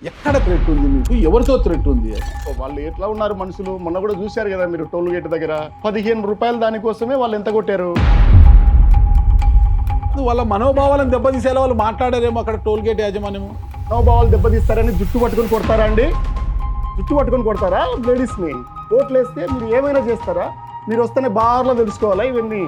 ఎక్కడ థ్రెట్ ఉంది మీకు? ఎవరితో థ్రెట్ ఉంది? వాళ్ళు ఎట్లా ఉన్నారు మనుషులు? మొన్న కూడా చూశారు కదా మీరు, టోల్ గేట్ దగ్గర 15 రూపాయలు దానికోసమే వాళ్ళు ఎంత కొట్టారు. వాళ్ళ మనోభావాలను దెబ్బతీసేలా వాళ్ళు మాట్లాడారేమో అక్కడ టోల్ గేట్ యాజమాన్యము. మనోభావాలు దెబ్బతీస్తారని జుట్టు పట్టుకొని కొడతారా అండి? జుట్టు పట్టుకొని కొడతారా లేడీస్ని? ఓట్లు వేస్తే మీరు ఏమైనా చేస్తారా? మీరు వస్తేనే బార్లో తెలుసుకోవాలా ఇవన్నీ?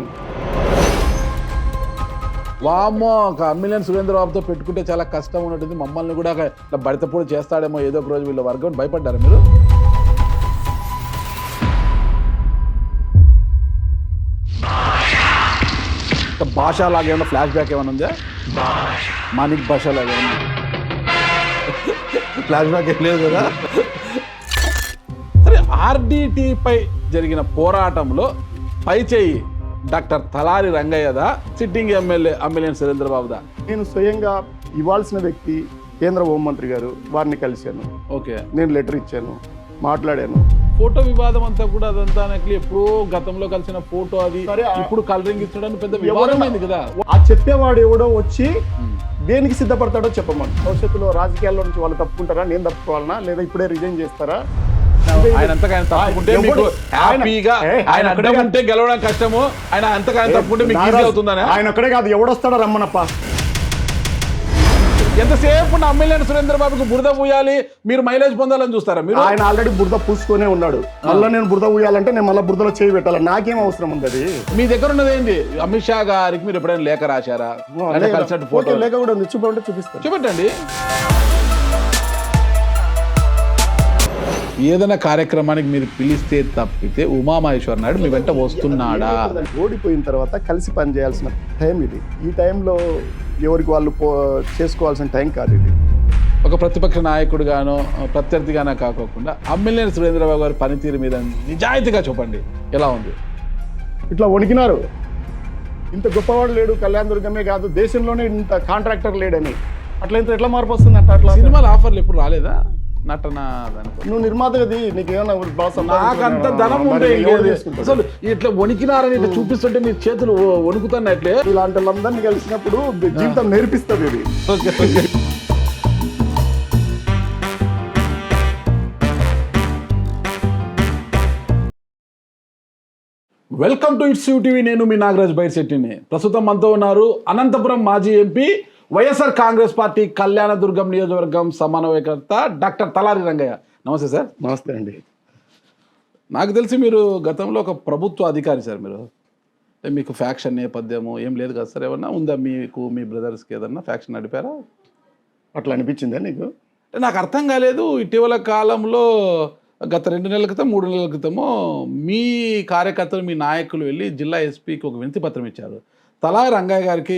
వామ్మో, ఒక అమ్మిలేని సురేంద్రబాబుతో పెట్టుకుంటే చాలా కష్టం ఉన్నట్టుంది. మమ్మల్ని కూడా ఇట్లా బడితప్పుడు చేస్తాడేమో ఏదో ఒక రోజు వీళ్ళ వర్గం. భయపడ్డారా మీరు? భాష లాగా ఏమన్నా ఫ్లాష్ బ్యాక్ ఏమైనా ఉందా? మానిక్ భాష లాగా ఏమన్నా ఫ్లాష్ బ్యాక్ ఏం లేదు కదా? సరే, ఆర్డిటిపై జరిగిన పోరాటంలో పై చేయి డాక్టర్ తలారి రంగయ్యదా, సిట్టింగ్ ఎమ్మెల్యే అమ్మిలేని సురేంద్రబాబుదా? నేను స్వయంగా ఇవ్వాల్సిన వ్యక్తి కేంద్ర హోంమంత్రి గారు, వారిని కలిశాను. ఓకే, నేను లెటర్ ఇచ్చాను, మాట్లాడాను. ఫోటో వివాదం అంతా కూడా అదంతా నాకు ఎప్పుడో గతంలో కలిసిన ఫోటో, అది ఇప్పుడు కలరింగ్ ఇచ్చడానికి పెద్ద వివాదం అయింది కదా. ఆ చెప్పేవాడు ఎవడో వచ్చి దేనికి సిద్ధపడతాడో చెప్పమని. భవిష్యత్తులో రాజకీయాల్లో నుంచి వాళ్ళు తప్పుకుంటారా, నేను తప్పుకోవాలనా, లేదా ఇప్పుడే రిజైన్ చేస్తారా? ఆయన తప్పుకుంటే మీకు హ్యాపీగా, ఆయన అడ్డం ఉంటే గెలవడం కష్టము, ఆయన అంతగా తప్పుకుంటే మీకు ఈజీ అవుతుందని. ఆయన ఒక్కడే కాదు, ఎవడొస్తాడో రమ్మనప్ప. ఎంతసేపు నా అమ్మిలేని సురేంద్రబాబుకు బురద పూయాలి, మీరు మైలేజ్ పొందాలని చూస్తారా మీరు? ఆయన ఆల్రెడీ బురద పూసుకొనే ఉన్నాడు. మళ్ళీ నేను బురద పూయాలంటే నేను మళ్ళీ బురదలో చేయి పెట్టాలి. నాకేం అవసరం ఉంది అది? మీ దగ్గర ఉన్నది ఏంటి? అమిత్ షా గారికి మీరు ఎప్పుడైనా లేఖ రాశారా? కలిసినట్టు ఫోటో లేఖ కూడా ఉంది, చూపిస్తాను. చూపెట్టండి. ఏదైనా కార్యక్రమానికి మీరు పిలిస్తే తప్పితే ఉమామహేశ్వర్ నాయుడు మీ వెంట వస్తున్నాడా? ఓడిపోయిన తర్వాత కలిసి పనిచేయాల్సిన టైం ఇది. ఈ టైంలో ఎవరికి వాళ్ళు చేసుకోవాల్సిన టైం కాదు ఇది. ఒక ప్రతిపక్ష నాయకుడిగానో ప్రత్యర్థిగానో కాకోకుండా అమ్మిలేని సురేంద్రబాబు గారి పనితీరు మీద నిజాయితీగా చెప్పండి, ఎలా ఉంది? ఇట్లా వణికినారు. ఇంత గొప్పవాడు లేడు, కళ్యాణ దుర్గమే కాదు దేశంలోనే ఇంత కాంట్రాక్టర్ లేడని. అట్లా ఇంత ఎట్లా మార్పు వస్తుంది? అట్లా సినిమాల ఆఫర్లు ఎప్పుడు రాలేదా? నటన నువ్వు నిర్మాత కదా, నీకేమన్నా నాకంత ధనం ఉంటే అసలు ఇట్లా వణికినారని ఇట్లా చూపిస్తుంటే మీ చేతులు వణుకుతున్నట్లే. ఇలాంటి వాళ్ళందరినీ కలిసినప్పుడు జీవితం నేర్పిస్తుంది ఇది. Welcome to it's TV. నేను మీ నాగరాజ్ బైర్శెట్టిని. ప్రస్తుతం మనతో ఉన్నారు అనంతపురం మాజీ ఎంపీ, వైఎస్ఆర్ కాంగ్రెస్ పార్టీ కళ్యాణదుర్గం నియోజకవర్గం సమన్వయకర్త డాక్టర్ తలారి రంగయ్య. నమస్తే సార్. నమస్తే అండి. నాకు తెలిసి మీరు గతంలో ఒక ప్రభుత్వ అధికారి సార్. మీరు మీకు ఫ్యాక్షన్ నేపథ్యము ఏం లేదు కదా సార్? ఏమన్నా ఉందా మీకు, మీ బ్రదర్స్కి ఏదన్నా ఫ్యాక్షన్ నడిపారా? అట్లా అనిపించిందా నీకు? నాకు అర్థం కాలేదు. ఇటీవల కాలంలో గత 2 నెలల క్రితం 3 నెలల క్రితమో మీ కార్యకర్తలు, మీ నాయకులు వెళ్ళి జిల్లా ఎస్పీకి ఒక వినతి పత్రం ఇచ్చారు. తలారి రంగయ్య గారికి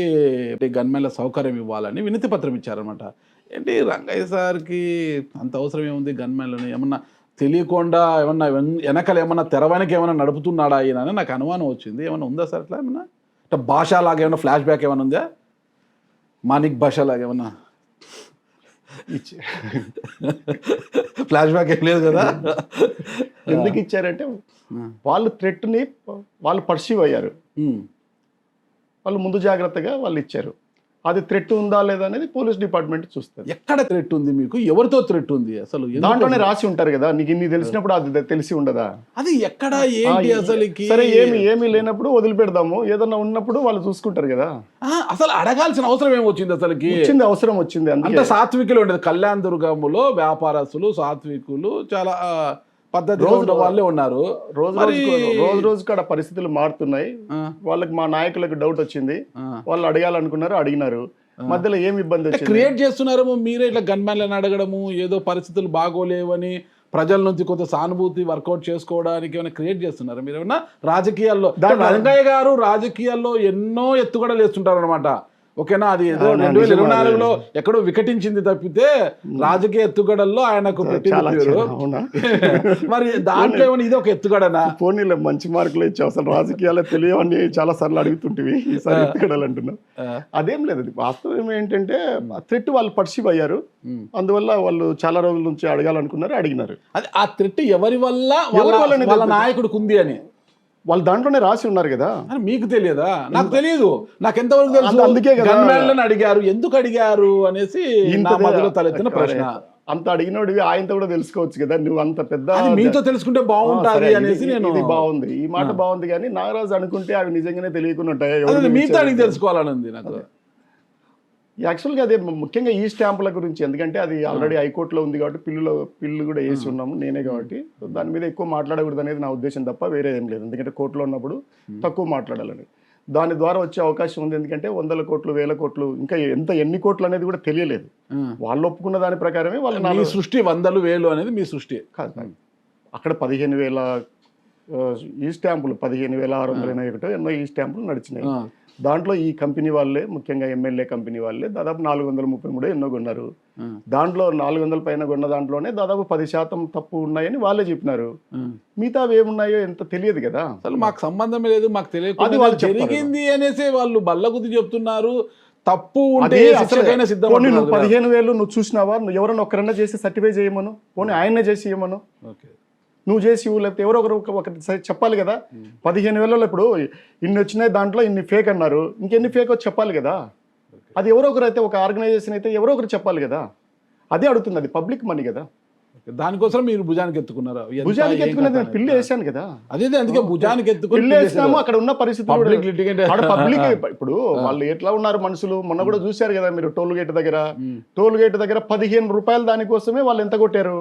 గన్మెన్ల సౌకర్యం ఇవ్వాలని వినతి పత్రం ఇచ్చారనమాట. ఏంటి రంగయ్య సార్కి అంత అవసరం ఏముంది గన్మెన్లని? ఏమన్నా తెలియకుండా ఏమన్నా వెనకలు ఏమన్నా తెరవనికి ఏమన్నా నడుపుతున్నాడా ఈయన అని నాకు అనుమానం వచ్చింది. ఏమన్నా ఉందా సార్ అట్లా? ఏమన్నా అంటే భాష లాగా ఏమన్నా ఫ్లాష్ బ్యాక్ ఏమైనా ఉందా? మానిక్ భాష లాగా ఏమన్నా ఫ్లాష్ బ్యాక్ ఏం లేదు కదా? ఎందుకు ఇచ్చారంటే వాళ్ళు థ్రెట్ని వాళ్ళు పర్సీవ్ అయ్యారు. వాళ్ళు ముందు జాగ్రత్తగా వాళ్ళు ఇచ్చారు. అది థ్రెట్ ఉందా లేదా అనేది పోలీస్ డిపార్ట్మెంట్ చూస్తారు. ఎక్కడ థ్రెట్ ఉంది మీకు? ఎవరితో థ్రెట్ ఉంది అసలు? దాంట్లోనే రాసి ఉంటారు కదా, నీకు ఇన్ని తెలిసినప్పుడు అది తెలిసి ఉండదా? అది ఎక్కడ ఏంటి అసలు? సరే, ఏమీ లేనప్పుడు వదిలిపెడదాము, ఏదన్నా ఉన్నప్పుడు వాళ్ళు చూసుకుంటారు కదా. అసలు అడగాల్సిన అవసరం ఏమొచ్చింది అసలుకి? అవసరం వచ్చింది. అంటే సాత్వికులు ఉండేది కళ్యాణ దుర్గములో, వ్యాపారస్తులు సాత్వికులు చాలా పద్ధతి వాళ్ళే ఉన్నారు. రోజు రోజుకి పరిస్థితులు మారుతున్నాయి. వాళ్ళకి మా నాయకులకు డౌట్ వచ్చింది, వాళ్ళు అడగాలనుకున్నారు, అడిగినారు. మధ్యలో ఏమి ఇబ్బంది వచ్చింది? క్రియేట్ చేస్తున్నారేమో మీరే ఇట్లా గన్మెన్లను అడగడము, ఏదో పరిస్థితులు బాగోలేవని ప్రజల నుంచి కొంత సానుభూతి వర్కౌట్ చేసుకోవడానికి ఏమైనా క్రియేట్ చేస్తున్నారు మీరు? ఏమన్నా రాజకీయాల్లో రంగయ్య గారు రాజకీయాల్లో ఎన్నో ఎత్తుగడలు వేస్తుంటారు అనమాట. ఓకేనా? అది ఏదో 2024లో ఎక్కడో వికటించింది తప్పితే రాజకీయ ఎత్తుగడల్లో ఆయనకు పెట్టింది. మరి దాంట్లో ఏమన్నా ఇది ఒక ఎత్తుగడనా? పోనీలే, మంచి మార్కులు ఇచ్చి అసలు రాజకీయాలు తెలియవని చాలా సార్లు అడుగుతుంటివి, ఈసారి ఎత్తుగడలు అంటున్నావు. అదేం లేదు. అది వాస్తవం ఏంటంటే థ్రెట్ వాళ్ళు పర్సీవ్ అయ్యారు, అందువల్ల వాళ్ళు చాలా రోజుల నుంచి అడగాలనుకున్నారు, అడిగినారు. అది ఆ థ్రెట్ ఎవరి వల్ల? వాళ్ళ నాయకుడికి ఉంది అని వాళ్ళు దాంట్లోనే రాసి ఉన్నారు కదా. మీకు తెలియదా? నాకు తెలియదు. నాకు ఎంతవరకు తెలుసు? అందుకే గన్మెన్లను అడిగారు, ఎందుకు అడిగారు అనేసి నా మధ్యలో తలెత్తిన ప్రశ్న. అంత అడిగినోడివి ఆయనతో కూడా తెలుసుకోవచ్చు కదా, నువ్వు అంత పెద్ద అది మీతో తెలుసుకుంటే బాగుంటుంది సరే, అనేసి ఇది- నేను ఇది బాగుంది, ఈ మాట బాగుంది, కానీ నాగరాజు అనుకుంటే అవి నిజంగానే తెలియకుండా ఉంటాయి. ఎవరు అదే మీతో ఇచ్చారు? అడిగి తెలుసుకోవాలని ఉంది నాకు. యాక్చువల్గా అదే ముఖ్యంగా ఈ స్టాంపుల గురించి, ఎందుకంటే అది ఆల్రెడీ హైకోర్టులో ఉంది కాబట్టి పిల్లు కూడా వేసి ఉన్నాము నేనే కాబట్టి, సో దాని మీద ఎక్కువ మాట్లాడకూడదు అనేది నా ఉద్దేశం తప్ప వేరే ఏం లేదు. ఎందుకంటే కోర్టులో ఉన్నప్పుడు తక్కువ మాట్లాడాలని, దాని ద్వారా వచ్చే అవకాశం ఉంది. ఎందుకంటే 100 కోట్లు 1000 కోట్లు ఇంకా ఎన్ని కోట్లు అనేది కూడా తెలియలేదు. వాళ్ళు ఒప్పుకున్న దాని ప్రకారమే వాళ్ళు మీ సృష్టి 100,000 1000 అనేది మీ సృష్టి కాదు. అక్కడ 15,000 ఈ స్టాంపులు 15,681 ఎన్నో ఈ స్టాంపులు నడిచినాయి. దాంట్లో ఈ కంపెనీ వాళ్ళే, ముఖ్యంగా ఎమ్మెల్యే కంపెనీ వాళ్ళే దాదాపు 433 ఎన్నో కొన్నారు. దాంట్లో 400 పైన కొన్న దాంట్లోనే దాదాపు 10% తప్పు ఉన్నాయని వాళ్ళే చెప్పినారు. మిగతా ఏమున్నాయో ఎంత తెలియదు కదా, అసలు మాకు సంబంధమే లేదు, మాకు తెలియదు వాళ్ళు జరిగింది అనేసి వాళ్ళు బల్లగుద్ది చెప్తున్నారు. తప్పు ఉంటే అదే శిక్షకైనా సిద్ధం పోనీ నువ్వు అంటున్నారు కదా. 15,000 నువ్వు చూసినావా? నువ్వు ఎవరన్నా ఒక్కరన్నా చేసి సర్టిఫై చేయమను, పోనీ ఆయన్నే చేసి ఇవ్వమను. ఓకే. నువ్వు చేసి ఇవ్వు, లేకపోతే ఎవరో ఒకరు చెప్పాలి కదా. 15,000 ఇప్పుడు ఇన్ని వచ్చినాయి, దాంట్లో ఇన్ని ఫేక్ అన్నారు, ఇంకెన్ని ఫేక్ వచ్చి చెప్పాలి కదా. అది ఎవరో ఒకరు అయితే, ఒక ఆర్గనైజేషన్ అయితే ఎవరో ఒకరు చెప్పాలి కదా. అదే అడుగుతుంది, అది పబ్లిక్ మనీ కదా. దానికోసం మీరు భుజానికి ఎత్తుకున్నారు. భుజానికి ఎత్తుకునేది నేను పిల్లి వేసాను కదా. అదే అందుకే భుజానికి ఎత్తుకుని పిల్లి వేసినాము. అక్కడ ఉన్న పరిస్థితులు పబ్లిక్ లిటిగేట్ పబ్లిక్ ఇప్పుడు వాళ్ళు ఎట్లా ఉన్నారు మనుషులు, మొన్న కూడా చూశారు కదా మీరు. టోల్ గేట్ దగ్గర 15 రూపాయలు దానికోసమే వాళ్ళు ఎంత కొట్టారు.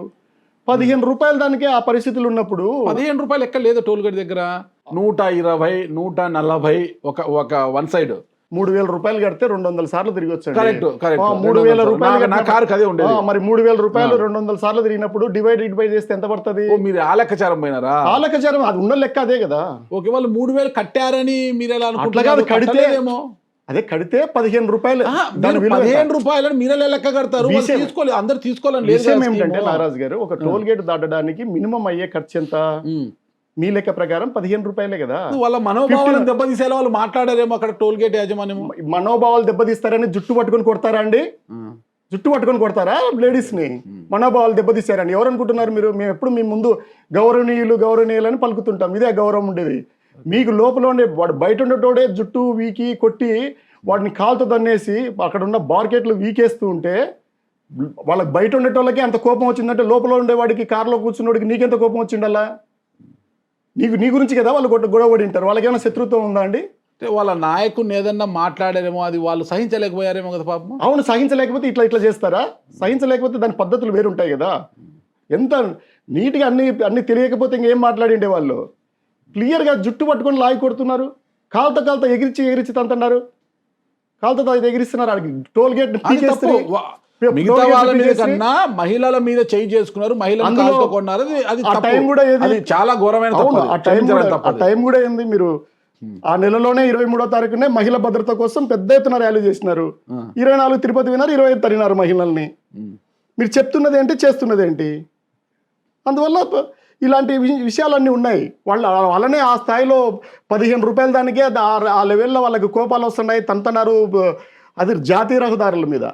15 రూపాయలు దానికే ఆ పరిస్థితులు ఉన్నప్పుడు 15 రూపాయలు ఎక్కడ లేదు టోల్ గేట్ దగ్గర. 120 140 ఒక వన్ సైడ్ 3,000 రూపాయలు కడితే 200 సార్లు తిరిగి వచ్చాడు. కరెక్ట్. 3,000 రూపాయలు నా కారు కదే ఉండేది. మరి 3,000 రూపాయలు 200 సార్లు తిరిగినప్పుడు డివైడ్ చేస్తే ఎంత పడుతుంది? మీరు ఆ లెక్కచారం పోయినారా? ఆ లెక్కచారం అది ఉన్న లెక్క అదే కదా. ఓకే, వాళ్ళు 3,000 కట్టారని మీరు ఎలా అట్లా అనుకుంటున్నారు? కాదు, కడితేనేమో అదే కడితే 15 రూపాయలు. దాని విలువ 15 రూపాయలని మీరే లెక్క కడతారు. వాళ్ళు విషయం- తీసుకోలేదు, అందరు తీసుకోవాలని లేదు విషయం కదా ఏమిటంటే scheme. నారాజు గారు, ఒక టోల్ గేట్ దాటడానికి మినిమం అయ్యే ఖర్చు ఎంత? మీ లెక్క ప్రకారం 15 రూపాయలే కదా. వాళ్ళ మనోభావాలను దెబ్బతీసేలా వాళ్ళు మాట్లాడారేమో అక్కడ టోల్ గేట్ యాజమాన్యం. మనోభావాలు దెబ్బతీస్తారని జుట్టు పట్టుకొని కొడతారా అండి? జుట్టు పట్టుకొని కొడతారా లేడీస్ ని? మనోభావాలు దెబ్బతీస్తారని ఎవరు అనుకుంటున్నారు మీరు? మేము ఎప్పుడు మీ ముందు గౌరవనీయులు అని పలుకుతుంటాం, ఇదే గౌరవం ఉండేది. మీకు లోపల ఉండే వాడు బయట ఉండేటోడే జుట్టు వీకి కొట్టి వాడిని కాలుతో దన్నేసి అక్కడ ఉన్న బార్కెట్లు వీకేస్తూ ఉంటే వాళ్ళకి బయట ఉండేటోళ్ళకి అంత కోపం వచ్చిందంటే లోపల ఉండేవాడికి కారులో కూర్చున్నోడికి నీకెంత కోపం వచ్చిండల్లా? నీ గురించి కదా వాళ్ళు గొడవ పడి ఉంటారు. వాళ్ళకి ఏమైనా శత్రుత్వం ఉందా అండి? వాళ్ళ నాయకుడిని ఏదన్నా మాట్లాడారేమో, అది వాళ్ళు సహించలేకపోయారేమో కదా పాపం. అవును, సహించలేకపోతే ఇట్లా చేస్తారా? సహించలేకపోతే దాని పద్ధతులు వేరు ఉంటాయి కదా. ఎంత నీట్గా అన్ని తెలియకపోతే ఇంకేం మాట్లాడిండే వాళ్ళు. క్లియర్గా జుట్టు పట్టుకొని లాగి కొడుతున్నారు, కాలుతో ఎగిరించి తంతున్నారు, కాలుతో ఎగిరిస్తున్నారు. టోల్ గేట్ మిగతా వాళ్ళ మీద కన్నా మహిళల మీద చేయి చేసుకున్నారు, మహిళలు కాలుతో కొన్నారు. అది అది చాలా ఘోరమైన తప్పు. ఆ టైం కూడా ఏంది? మీరు ఆ నెలలోనే 23వ తారీఖునే మహిళా భద్రత కోసం పెద్ద ఎత్తున ర్యాలీ చేసినారు. 24 తిరుపతి వినారు, 25 తరినారు మహిళల్ని. మీరు చెప్తున్నది ఏంటి, చేస్తున్నది ఏంటి? అందువల్ల ఇలాంటి విషయాలన్నీ ఉన్నాయి. వాళ్ళనే ఆ స్థాయిలో 15 రూపాయల దానికే ఆ లెవెల్లో వాళ్ళకి కోపాలు వస్తున్నాయి, తంతన్నారు. అది జాతీయ రహదారుల మీద.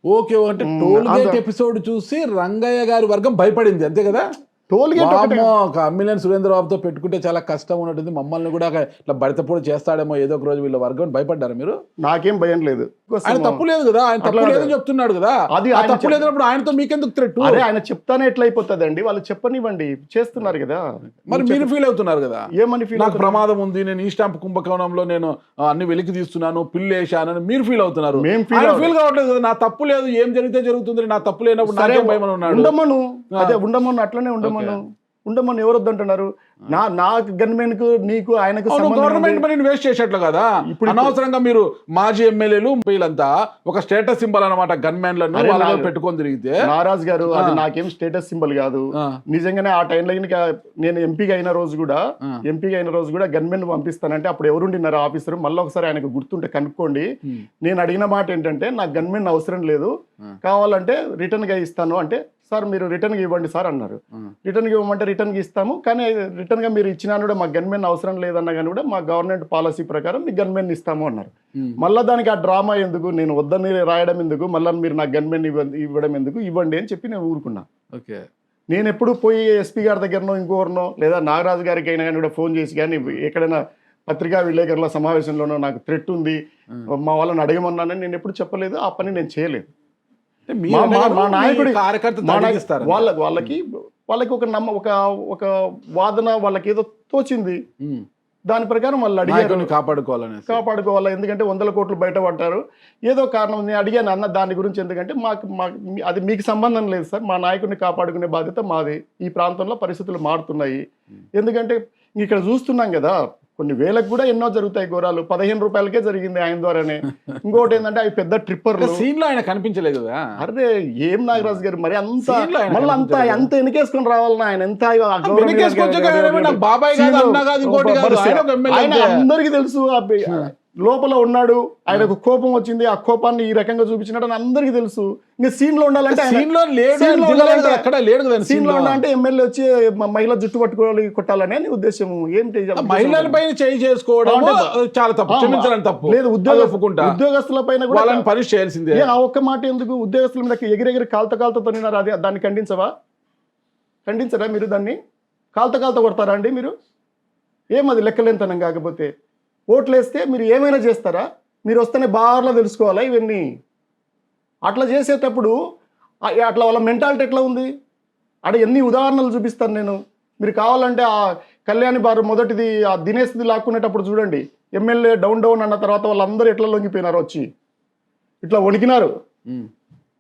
ఓకే, అంటే టోల్ గేట్ ఎపిసోడ్ చూసి రంగయ్య గారి వర్గం భయపడింది అంతే కదా. టోల్ గేట్ అమ్మిలేని సురేంద్రబాబుతో పెట్టుకుంటే చాలా కష్టం ఉన్నట్టుంది, మమ్మల్ని కూడా ఇట్లా బడితపోడు చేస్తాడేమో ఏదో ఒక రోజు వీళ్ళ వర్గం. భయపడ్డారు మీరు? నాకేం భయం లేదు. ఆయన తప్పు లేదు కదా, ఆయన తప్పు లేదని చెప్తున్నాడు కదా. అది తప్పు లేదన్నప్పుడు ఆయనతో మీకెందుకు థ్రెట్? అరే ఆయన చెప్తానే ఎట్లా అయిపోతుంది అండి? వాళ్ళు చెప్పనివ్వండి, చేస్తున్నారు కదా. మరి మీరు ఫీల్ అవుతున్నారు కదా, ఏమని ఫీల్? నాకు ప్రమాదం ఉంది, నేను ఈ స్టాంప్ కుంభకోణంలో నేను అన్ని వెలికి తీస్తున్నాను, పిల్లు వేసానని మీరు ఫీల్ అవుతున్నారు. ఫీల్ కావట్లేదు కదా, నా తప్పు లేదు, ఏం జరిగితే జరుగుతుంది, నా తప్పు లేనప్పుడు నాకేం భయం ఉన్నాడు. ఉండమను, అదే ఉండమను, అట్లనే ఉండమని ఎవరు వద్దంటున్నారు? నా గన్మెన్ కు నీకు ఆయనకు గవర్నమెంట్ మనీని వేస్ట్ చేసేట్లు కదా. ఇప్పుడు అనవసరంగా మీరు మాజీ ఎమ్మెల్యేలు వీళ్ళంతా ఒక స్టేటస్ సింబల్ అనమాట, గన్మెన్లను వాళ్ళలో పెట్టుకొని తిరిగితే. నారాజ్ గారు, అది నాకేం స్టేటస్ సింబల్ కాదు. నిజంగానే ఆ టైంలో నేను ఎంపీగా అయిన రోజు కూడా గన్మెన్ పంపిస్తానంటే అప్పుడు ఎవరుండినారు ఆఫీసర్, మళ్ళీ ఒకసారి ఆయనకు గుర్తుంటే కనుక్కోండి. నేను అడిగిన మాట ఏంటంటే నాకు గన్మెన్ అవసరం లేదు, కావాలంటే రిటర్న్ గా ఇస్తాను అంటే, సార్ మీరు రిటర్న్గా ఇవ్వండి సార్ అన్నారు. రిటర్న్గా ఇవ్వమంటే రిటర్న్గా ఇస్తాము, కానీ రిటర్న్గా మీరు ఇచ్చినా కూడా మాకు గన్మెన్ అవసరం లేదన్నా కానీ కూడా మా గవర్నమెంట్ పాలసీ ప్రకారం మీకు గన్మెన్ ఇస్తాము అన్నారు. మళ్ళీ దానికి ఆ డ్రామా ఎందుకు, నేను వద్దని రాయడం ఎందుకు, మళ్ళీ మీరు నాకు గన్మెన్ ఇవ్వడం ఎందుకు, ఇవ్వండి అని చెప్పి నేను ఊరుకున్నా. ఓకే, నేను ఎప్పుడు పోయి ఎస్పీ గారి దగ్గరనో ఇంకోరినో లేదా నాగరాజు గారికి అయినా కానీ కూడా ఫోన్ చేసి కానీ ఎక్కడైనా పత్రికా విలేకరుల సమావేశంలోనో నాకు థ్రెట్ ఉంది మా వాళ్ళని అడగమన్నానని నేను ఎప్పుడు చెప్పలేదు, ఆ పని నేను చేయలేదు. మీ మా- అన్నగారు మా నాయకుడి కార్యకర్త మా నాయ- తగ్గిస్తారు వాళ్ళకి ఒక వాదన వాళ్ళకి ఏదో తోచింది, దాని ప్రకారం వాళ్ళు అడిగారు నాయకుడిని కాపాడుకోవాలని. కాపాడుకోవాలి. ఎందుకంటే 100 కోట్లు బయట పడ్డారు, ఏదో కారణం నేను అడిగాను అన్న దాని గురించి. ఎందుకంటే అది మీకు సంబంధం లేదు సార్, మా నాయకుడిని కాపాడుకునే బాధ్యత మాది. ఈ ప్రాంతంలో పరిస్థితులు మారుతున్నాయి. ఎందుకంటే ఇక్కడ చూస్తున్నాం కదా, కొన్ని వేలకు కూడా ఎన్నో జరుగుతాయి ఘోరాలు. 15 రూపాయలకే జరిగింది ఆయన ద్వారానే. ఇంకోటి ఏంటంటే అవి పెద్ద ట్రిప్పర్లు. సీన్ లో ఆయన కనిపించలేదు కదా. అరే ఏం నాగరాజు గారు మరి అంత Scene లో ఆయన మళ్ళీ కనిపించలేదు. అంత వెనకేసుకొని రావాలన్నా ఆయన ఎంత వెనకేసుకొచ్చాక ఆయన ఏమన్నా బాబాయ్ కాదు, అన్న కాదు, ఇంకోటి కాదు, ఆయన ఒక ఎమ్మెల్యే ఆయన అంతే. అందరికీ తెలుసు. లోపల ఉన్నాడు, ఆయనకు కోపం వచ్చింది, ఆ కోపాన్ని ఈ రకంగా చూపించినాడు అని అందరికీ తెలుసు. ఇంకా సీన్ లో ఉండాలంటే సీన్ లో లేడు, scene లో ఉండాలంటే అక్కడ లేడు కదా. సీన్ లో ఉండాలంటే ఎమ్మెల్యే వచ్చి మహిళ జుట్టు పట్టుకోవాలి, కొట్టాలని అని ఉద్దేశం. ఏంటి మహిళల పైన చేయి చేసుకోవడం చాలా తప్పు, క్షమించడం తప్పు. లేదు, ఉద్యోగస్తుల పైన కూడా వాళ్ళని పనిష్ చేయాల్సిందే. ఆ ఒక్క మాట ఎందుకు? ఉద్యోగస్తుల మీద ఎగిరెగిరి కాలుతో తొనినారు, అది దాన్ని ఖండించరా మీరు? దాన్ని కాలుతో కొడతారా అండి మీరు? ఏమది లెక్కలేనితనం కాకపోతే? ఓట్లు వేస్తే మీరు ఏమైనా చేస్తారా? మీరు వస్తేనే బార్లో తెలుసుకోవాలా ఇవన్నీ? అట్లా చేసేటప్పుడు అట్లా వాళ్ళ మెంటాలిటీ ఎట్లా ఉంది? ఎన్ని ఉదాహరణలు చూపిస్తాను నేను. మీరు కావాలంటే ఆ కళ్యాణి బారు మొదటిది ఆ దినేష్ది లాక్కునేటప్పుడు చూడండి, ఎమ్మెల్యే డౌన్ అన్న తర్వాత వాళ్ళందరూ ఎట్లా లొంగిపోయినారు, వచ్చి ఇట్లా వణికినారు.